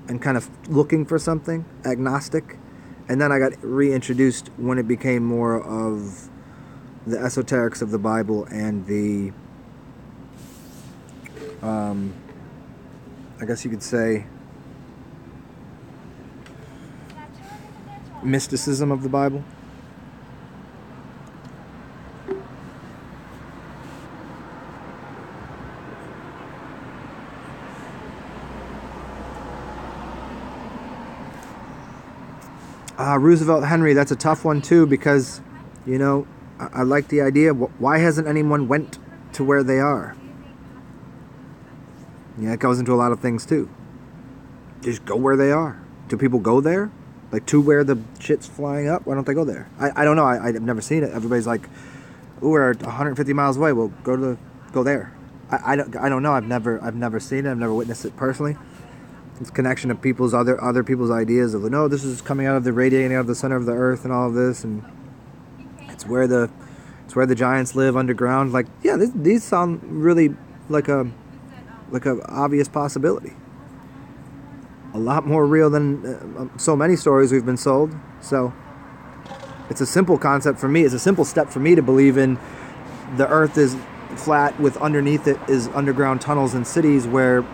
and kind of looking for something, agnostic. And then I got reintroduced when it became more of the esoterics of the Bible and the, I guess you could say, mysticism of the Bible. Roosevelt Henry, that's a tough one too, because, I like the idea. Why hasn't anyone went to where they are? Yeah, it goes into a lot of things too. Just go where they are. Do people go there? To where the shit's flying up? Why don't they go there? I don't know. I've never seen it. Everybody's like, ooh, we're 150 miles away. Well, go there. I don't know. I've never seen it. I've never witnessed it personally. It's connection of people's other people's ideas of, no, this is coming out of the radiating out of the center of the earth and all of this, and it's where the giants live underground. These sound really like a obvious possibility. A lot more real than so many stories we've been sold. So it's a simple concept for me. It's a simple step for me to believe in the earth is flat with underneath it is underground tunnels and cities where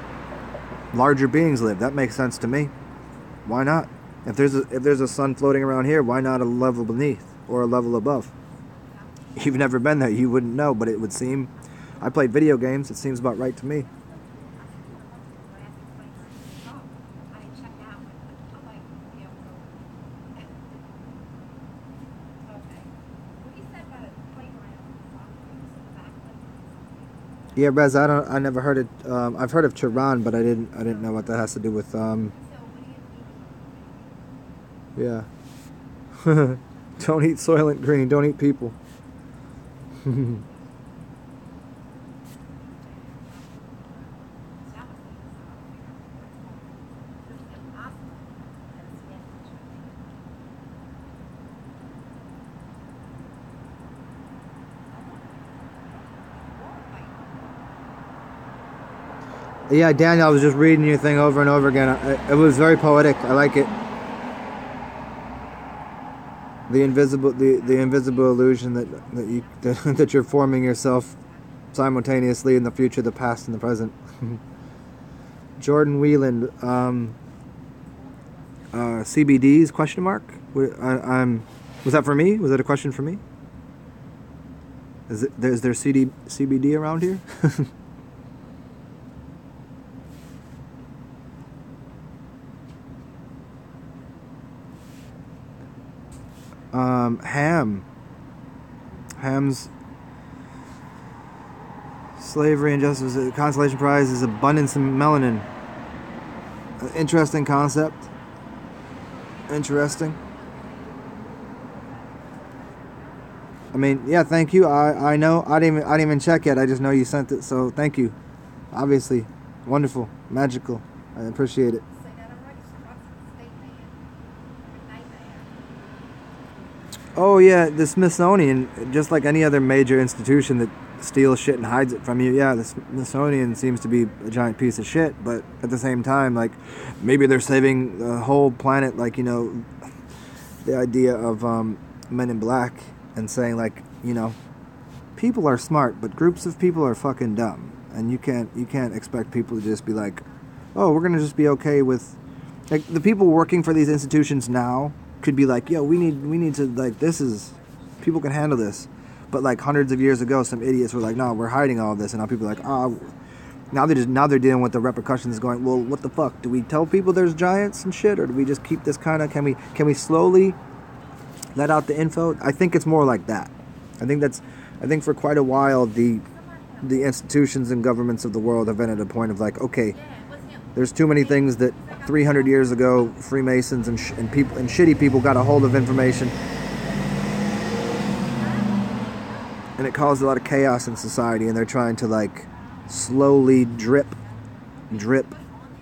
larger beings live. That makes sense to me. Why not? If there's a sun floating around here, why not a level beneath or a level above? You've never been there, you wouldn't know, but it would seem. I played video games. It seems about right to me. Yeah, Rez, I never heard it. I've heard of Tehran, but I didn't know what that has to do with. Yeah. Don't eat Soylent Green. Don't eat people. Yeah, Daniel, I was just reading your thing over and over again. It was very poetic. I like it. The invisible illusion that you're forming yourself simultaneously in the future, the past, and the present. Jordan Wheeland, CBDs? Question mark. Was that for me? Was that a question for me? Is there CBD around here? Ham's Slavery and Justice. The consolation prize is abundance in melanin. Interesting concept. Interesting. I mean, yeah, thank you. I know. I didn't even check yet. I just know you sent it, so thank you. obviously, wonderful, magical. I appreciate it. Oh yeah, the Smithsonian, just like any other major institution that steals shit and hides it from you, yeah, the Smithsonian seems to be a giant piece of shit, but at the same time, like, maybe they're saving the whole planet, like, you know, the idea of Men in Black, and saying, like, you know, people are smart, but groups of people are fucking dumb, and you can't expect people to just be like, oh, we're gonna just be okay with, like, the people working for these institutions now could be like, yo, we need to, like, this is, people can handle this, but like hundreds of years ago, some idiots were like, no, we're hiding all this, and now people are like, oh, now they're dealing with the repercussions, going, well, what the fuck? Do we tell people there's giants and shit, or do we just keep this kind of? Can we slowly let out the info? I think it's more like that. I think for quite a while the institutions and governments of the world have been at a point of like, okay, there's too many things that 300 years ago Freemasons and people and shitty people got a hold of information, and it caused a lot of chaos in society, and they're trying to like slowly drip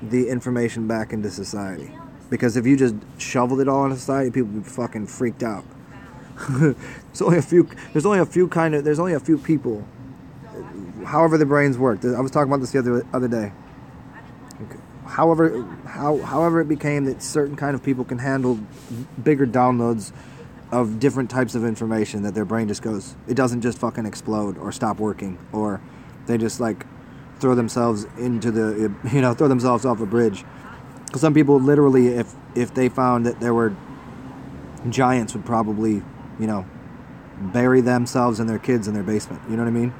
the information back into society, because if you just shoveled it all into society, people would be fucking freaked out. There's only a few people, however the brains work. I was talking about this the other day. However it became that certain kind of people can handle bigger downloads of different types of information, that their brain just goes, it doesn't just fucking explode or stop working, or they just like throw themselves throw themselves off a bridge. Because some people literally, if they found that there were giants, would probably, you know, bury themselves and their kids in their basement. You know what I mean?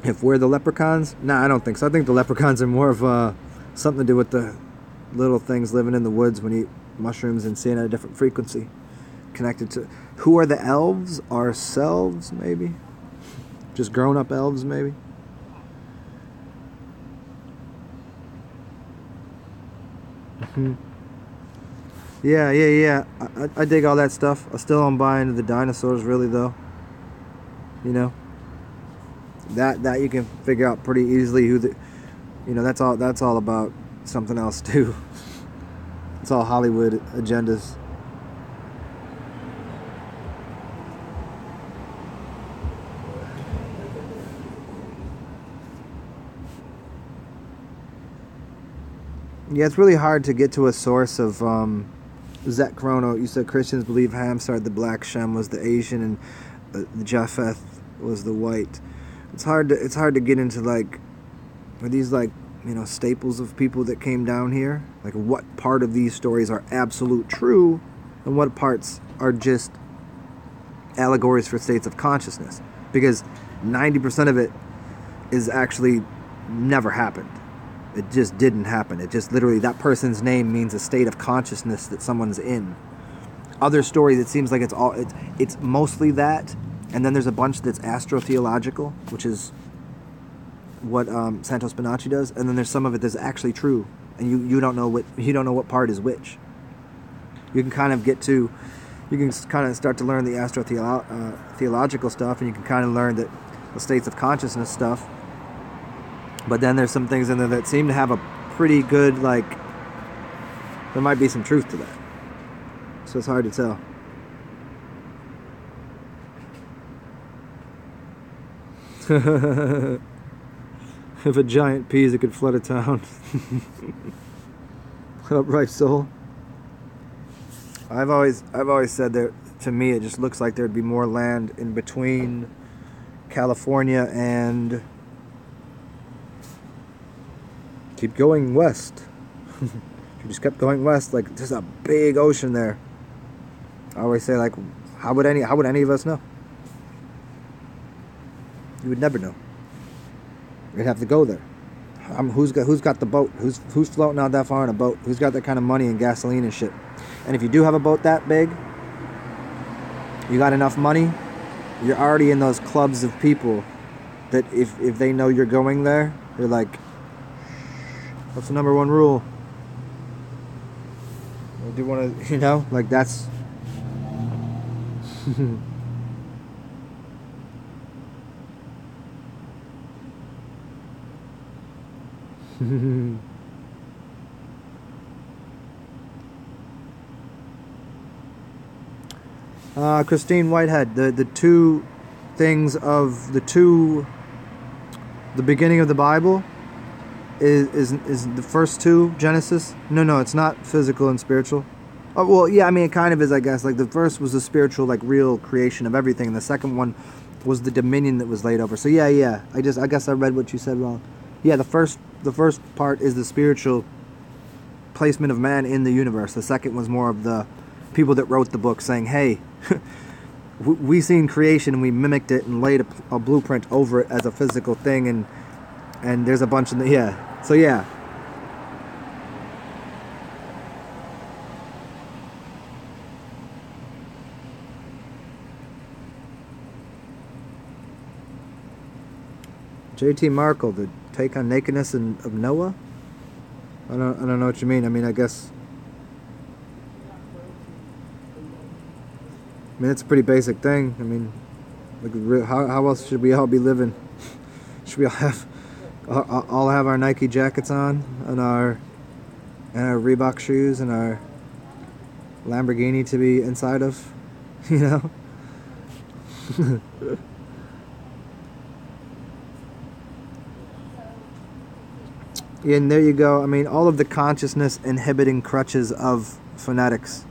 If we're the leprechauns? Nah, I don't think so. I think the leprechauns are more of something to do with the little things living in the woods when you eat mushrooms and seeing at a different frequency. Connected to... Who are the elves? Ourselves, maybe? Just grown-up elves, maybe? Yeah. I dig all that stuff. I still don't buy into the dinosaurs, really, though. You know? That you can figure out pretty easily who the... You know, that's all about something else, too. It's all Hollywood agendas. Yeah, it's really hard to get to a source of Zet Chrono. You said Christians believe Ham started the black, Shem was the Asian, and the Japheth was the white. It's hard to get into, like, are these, like, you know, staples of people that came down here? Like, what part of these stories are absolute true, and what parts are just allegories for states of consciousness? Because 90% of it is actually never happened. It just didn't happen. It just literally, that person's name means a state of consciousness that someone's in. Other stories, it seems like it's mostly that, and then there's a bunch that's astrotheological, which is what Santos Bonacci does, and then there's some of it that's actually true, and you don't know what part is which. You can kind of start to learn the astrotheological stuff, and you can kind of learn that the states of consciousness stuff. But then there's some things in there that seem to have a pretty good, like, there might be some truth to that. So it's hard to tell. If a giant peas, it could flood a town. Upright soul. I've always said that, to me, it just looks like there'd be more land in between California and... Keep going west. If you just kept going west, like, there's a big ocean there. I always say, like, how would any of us know? You would never know. You'd have to go there. Who's got the boat? Who's floating out that far in a boat? Who's got that kind of money and gasoline and shit? And if you do have a boat that big, you got enough money, you're already in those clubs of people that if they know you're going there, they're like, What's the number one rule? I do want to, like that's. Christine Whitehead, the two things of the beginning of the Bible is the first two, Genesis. No, it's not physical and spiritual. Oh, well, yeah, I mean, it kind of is, I guess. Like, the first was the spiritual, like, real creation of everything, and the second one was the dominion that was laid over. So, yeah. I guess I read what you said wrong. Yeah, the first part is the spiritual placement of man in the universe. The second was more of the people that wrote the book saying, hey, we seen creation and we mimicked it and laid a blueprint over it as a physical thing, and there's a bunch of so yeah. JT Markle, the take on nakedness of Noah. I don't know what you mean. I mean, I guess. I mean, it's a pretty basic thing. I mean, like, how else should we all be living? Should we all have our Nike jackets on and our Reebok shoes and our Lamborghini to be inside of, Yeah, and there you go. I mean, all of the consciousness inhibiting crutches of phonetics.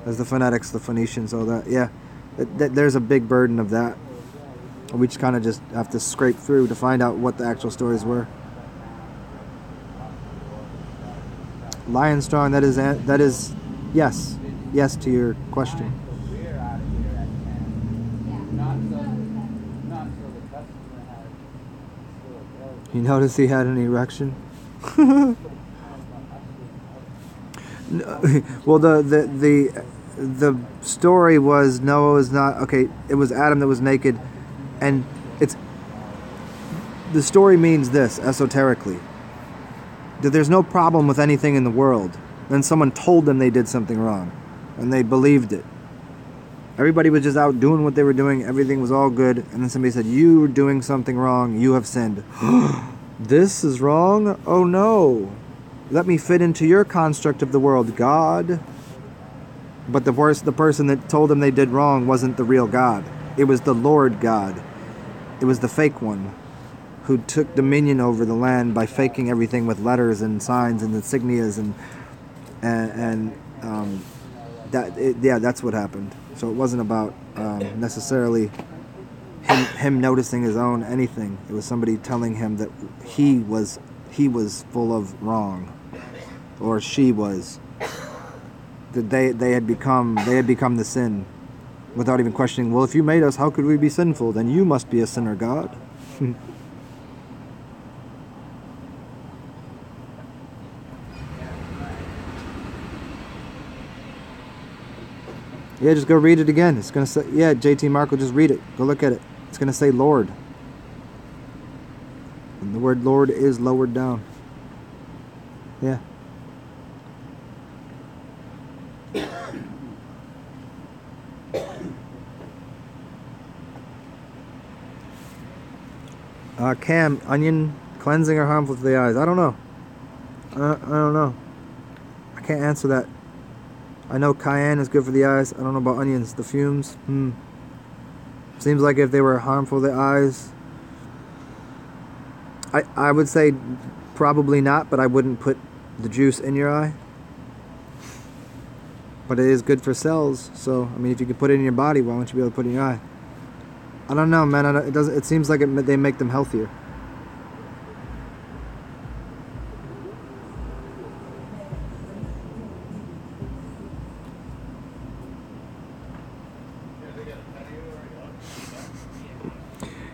As the phonetics, the Phoenicians, all that. Yeah, there's a big burden of that. We just kind of just have to scrape through to find out what the actual stories were. Lion Strong, that is yes to your question. You notice he had an erection? Well, the story was Noah was not okay. It was Adam that was naked, and the story means this esoterically, that there's no problem with anything in the world. Then someone told them they did something wrong, and they believed it. Everybody was just out doing what they were doing. Everything was all good, and then somebody said, "You were doing something wrong. You have sinned." This is wrong. Oh no. Let me fit into your construct of the world, God. But the person that told them they did wrong wasn't the real God. It was the Lord God. It was the fake one who took dominion over the land by faking everything with letters and signs and insignias that's what happened. So it wasn't about necessarily him noticing his own anything. It was somebody telling him that he was full of wrong, or she was. That they had become the sin, without even questioning. Well, if you made us, how could we be sinful? Then you must be a sinner, God. Yeah, just go read it again. It's gonna say, JT Markle, just read it. Go look at it. It's gonna say Lord. And the word Lord is lowered down. Yeah. Cam, onion cleansing or harmful to the eyes? I don't know. I don't know. I can't answer that. I know cayenne is good for the eyes. I don't know about onions. The fumes. Seems like if they were harmful to the eyes, I would say probably not, but I wouldn't put the juice in your eye. But it is good for cells, so I mean, if you could put it in your body, why wouldn't you be able to put it in your eye? I don't know, man. It seems like they make them healthier.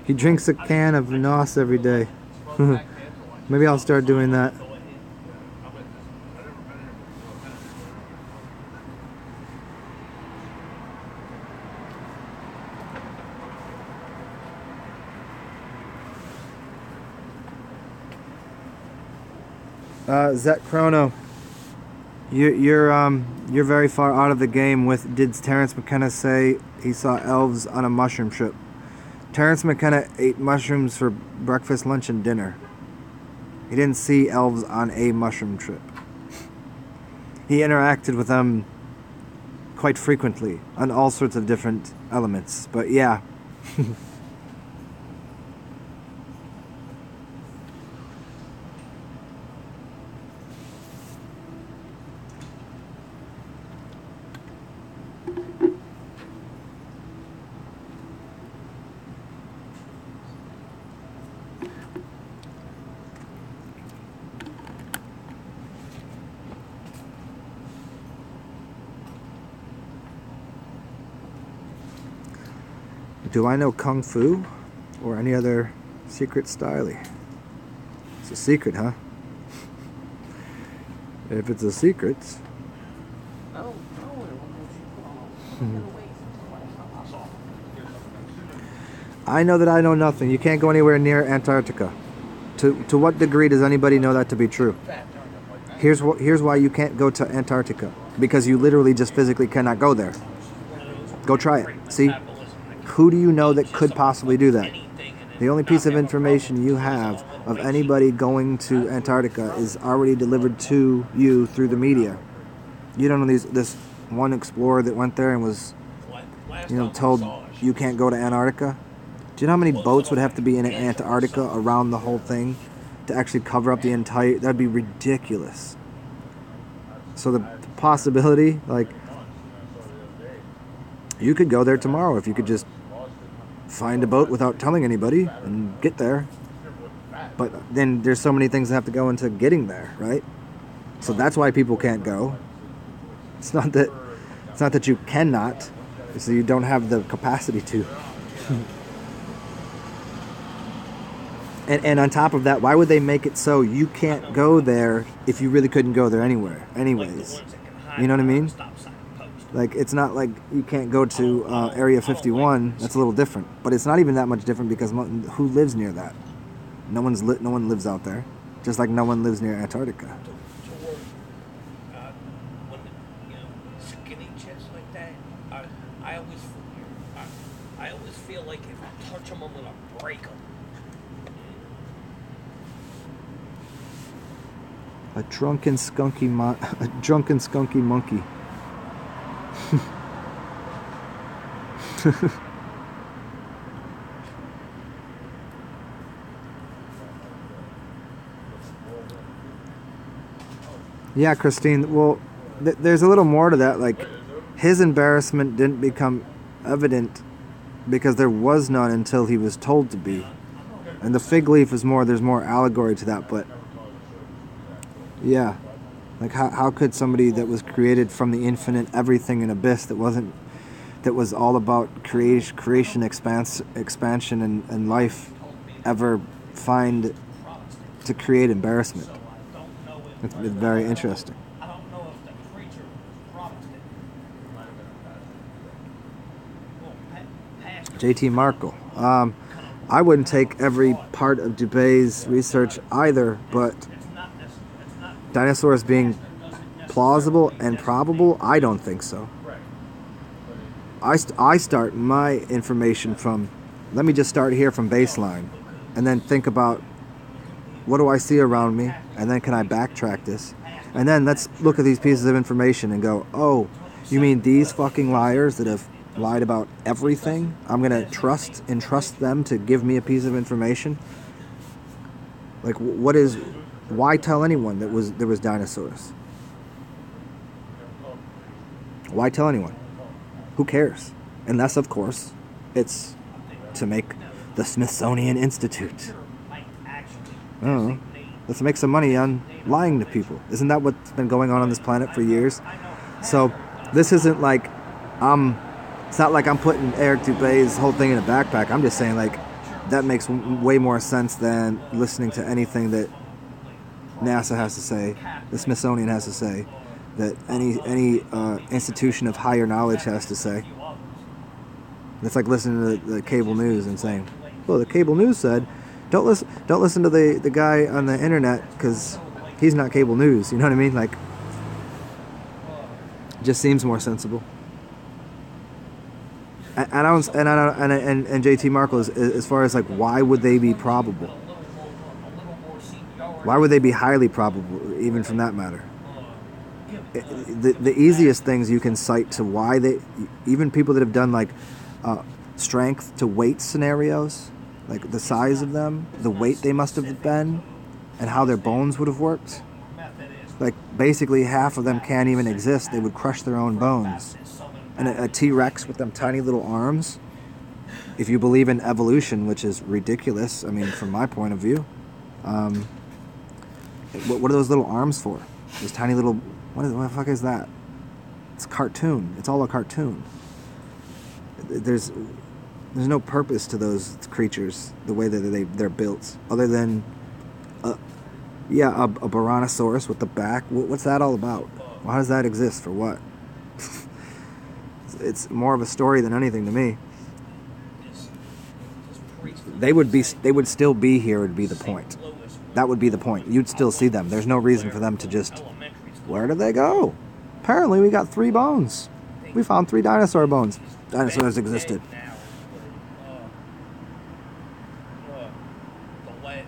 He drinks a can of Nos every day. Maybe I'll start doing that. Zet Chrono, you're very far out of the game with did Terrence McKenna say he saw elves on a mushroom trip? Terrence McKenna ate mushrooms for breakfast, lunch, and dinner. He didn't see elves on a mushroom trip. He interacted with them quite frequently on all sorts of different elements, but yeah. Do I know Kung Fu or any other secret style? It's a secret, huh? If it's a secret. I know that I know nothing. You can't go anywhere near Antarctica. To what degree does anybody know that to be true? Here's why you can't go to Antarctica. Because you literally just physically cannot go there. Go try it. See? Who do you know that could possibly do that? The only piece of information you have of anybody going to Antarctica is already delivered to you through the media. You don't know this one explorer that went there and was, told you can't go to Antarctica? Do you know how many boats would have to be in Antarctica around the whole thing to actually cover up the entire... That'd be ridiculous. So the possibility, like, you could go there tomorrow if you could just find a boat without telling anybody and get there. But then there's so many things that have to go into getting there, right? So that's why people can't go. It's not that you cannot, it's that you don't have the capacity to. And on top of that, why would they make it so you can't go there if you really couldn't go there anywhere anyways? You know what I mean? Like, it's not like you can't go to Area 51. That's a little different. But it's not even that much different because who lives near that? No one lives out there. Just like no one lives near Antarctica. When skinny chicks like that, I always feel like if I touch them, I'm gonna break them. A drunken skunky monkey. Yeah, Christine. Well, there's a little more to that. Like, his embarrassment didn't become evident because there was none until he was told to be. And the fig leaf is more. There's more allegory to that, but yeah. Like, how could somebody that was created from the infinite everything and abyss that was all about creation, expansion, and life ever find to create embarrassment? It's very interesting. JT Markle. I wouldn't take every part of Dubé's research either, but dinosaurs being plausible and probable, I don't think so. I start my information from, let me just start here from baseline, and then think about what do I see around me, and then can I backtrack this? And then let's look at these pieces of information and go, oh, you mean these fucking liars that have lied about everything? I'm going to entrust them to give me a piece of information? Like, why tell anyone there was dinosaurs? Why tell anyone? Who cares? Unless, of course, it's to make the Smithsonian Institute. I don't know. Let's make some money on lying to people. Isn't that what's been going on this planet for years? So this isn't like it's not like I'm putting Eric Dubé's whole thing in a backpack. I'm just saying, like, that makes way more sense than listening to anything that NASA has to say, the Smithsonian has to say, that any institution of higher knowledge has to say. It's like listening to the cable news and saying, well, the cable news said, don't listen to the guy on the internet because He's not cable news. You know what I mean? Like, just seems more sensible. And I don't, and JT Markle as far as like, why would they be probable? Why would they be highly probable, even from that matter? The easiest things you can cite to why they, even people that have done like strength to weight scenarios, like the size of them, the weight they must have been, and how their bones would have worked. Like basically half of them can't even exist. They would crush their own bones. And a T-Rex with them tiny little arms, if you believe in evolution, which is ridiculous, I mean, from my point of view, what are those little arms for? Those tiny little, what the fuck is that? It's a cartoon. It's all a cartoon. There's no purpose to those creatures, the way that they're built, other than, a Brontosaurus with the back. What's that all about? Why does that exist? For what? It's more of a story than anything to me. They would still be here, would be the point. That would be the point. You'd still see them. There's no reason for them to just, where did they go? Apparently we got 3 bones. We found 3 dinosaur bones. Dinosaurs existed. I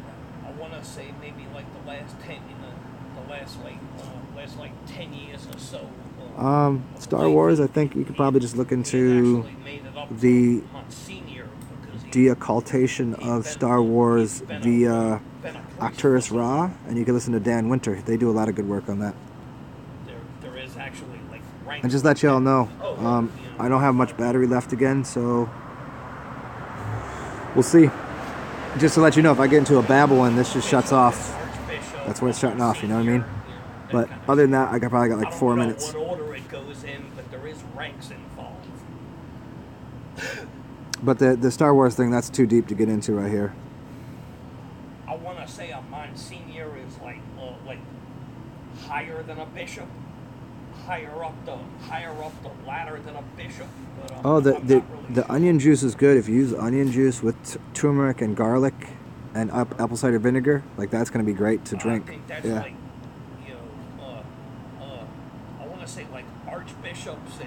want to say maybe like the last 10 years or so. Star Wars, I think you could probably just look into the deoccultation of Star Wars via Arcturus Ra, and you can listen to Dan Winter. They do a lot of good work on that. There is actually like rank. And just let y'all know, I don't have much battery left again, so we'll see. Just to let you know, if I get into a babble and this just shuts off, that's where it's shutting off, you know what I mean? But other than that, I probably got like 4 minutes. I don't know what order it goes in, but there is ranks involved. But the Star Wars thing, that's too deep to get into right here. I want to say a Monsignor is like higher than a bishop, higher up the ladder than a bishop. But, the onion juice is good if you use onion juice with turmeric and garlic and apple cider vinegar. Like that's going to be great to drink. I think that's like, I want to say like archbishops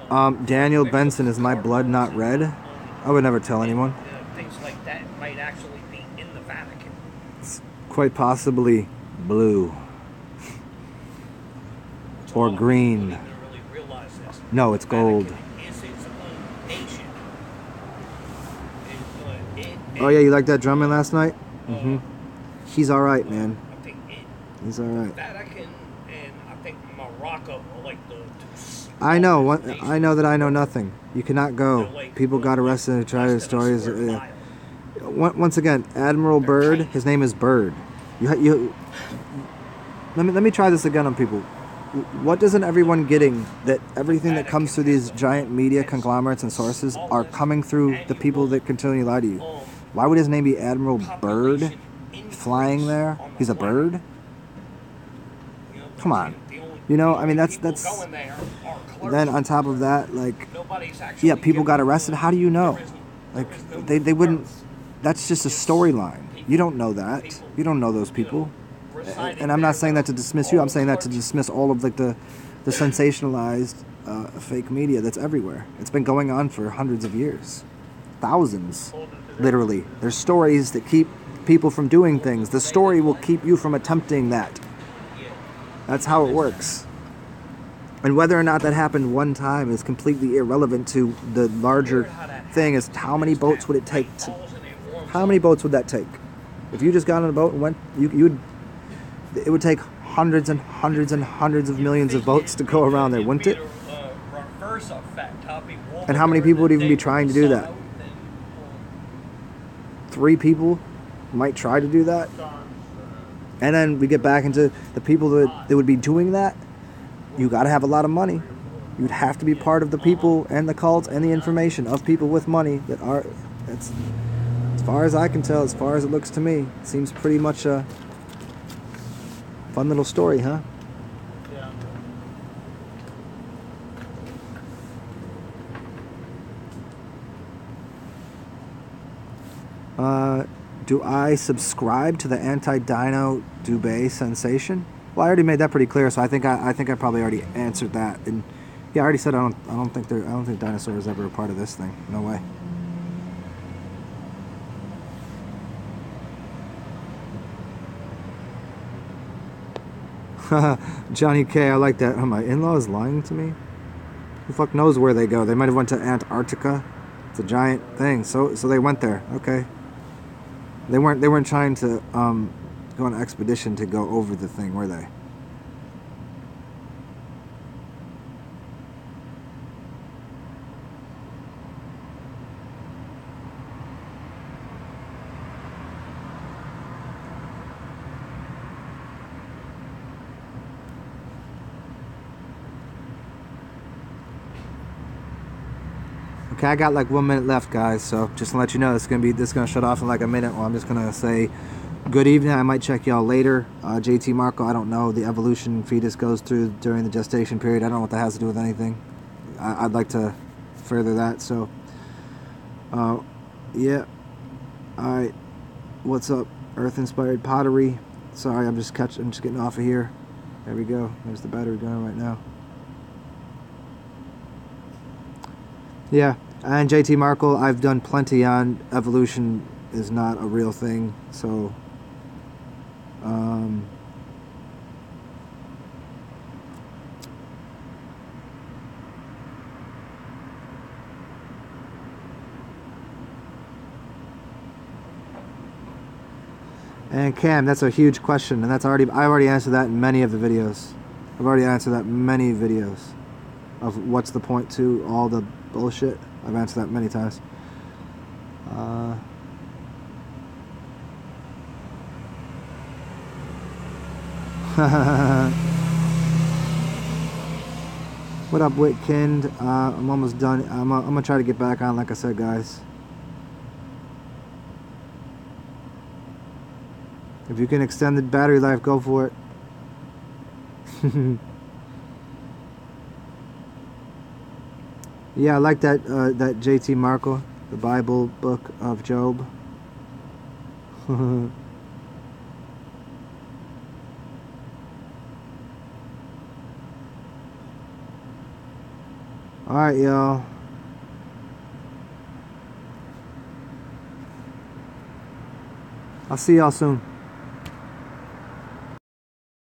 and. Daniel Benson, is my blood not red? I would never tell anyone. Things like that might actually be in the Vatican. It's quite possibly blue. Or green. No, it's gold. Oh yeah, you like that drumming last night? Mm-hmm. He's all right, man. He's all right. Vatican and I think Morocco are like the two. I know that I know nothing. You cannot go. People got arrested and tried their stories. Once again, Admiral Byrd. His name is Byrd. Let me try this again on people. What isn't everyone getting that everything that comes through these giant media conglomerates and sources are coming through the people that continually lie to you? Why would his name be Admiral Byrd? Flying there? He's a bird? Come on. You know, I mean, that's. Then on top of that, like, yeah, people got arrested. How do you know? Like, they wouldn't. That's just a storyline. You don't know that. You don't know those people. And I'm not saying that to dismiss you. I'm saying that to dismiss all of like the sensationalized fake media that's everywhere. It's been going on for hundreds of years, thousands, literally. There's stories that keep people from doing things. The story will keep you from attempting that. That's how it works. And whether or not that happened one time is completely irrelevant to the larger thing. Is how many boats would it take? How many boats would that take? If you just got on a boat and went, it would take hundreds and hundreds and hundreds of millions of boats to go around there, wouldn't it? And how many people would even be trying to do that? 3 people might try to do that. And then we get back into the people that would be doing that. You got to have a lot of money. You'd have to be part of the people and the cults and the information of people with money that are. That's, as far as I can tell, as far as it looks to me, it seems pretty much a fun little story, huh? Do I subscribe to the anti-dino Dubé sensation? Well, I already made that pretty clear, so I think I probably already answered that. And yeah, I already said I don't think dinosaurs ever a part of this thing. No way. Johnny K, I like that. Oh, my in-laws lying to me? Who the fuck knows where they go? They might have went to Antarctica. It's a giant thing. So they went there. Okay. They weren't trying to go on an expedition to go over the thing, were they? Okay, I got like 1 minute left, guys. So just to let you know, this is gonna shut off in like a minute. Well, I'm just gonna say good evening. I might check y'all later. JT Marco, I don't know the evolution fetus goes through during the gestation period. I don't know what that has to do with anything. I'd like to further that. So, yeah. All right. What's up, Earth-inspired pottery? Sorry, I'm just getting off of here. There we go. There's the battery going right now. Yeah. And JT Markle, I've done plenty on evolution is not a real thing, so and Cam, that's a huge question, and I've already answered that in many of the videos. I've already answered that in many videos of what's the point to all the bullshit. I've answered that many times. What up, Whitkind? I'm almost done. I'm gonna try to get back on, like I said, guys. If you can extend the battery life, go for it. Yeah, I like that that JT Markle, the Bible book of Job. Alright, y'all. I'll see y'all soon.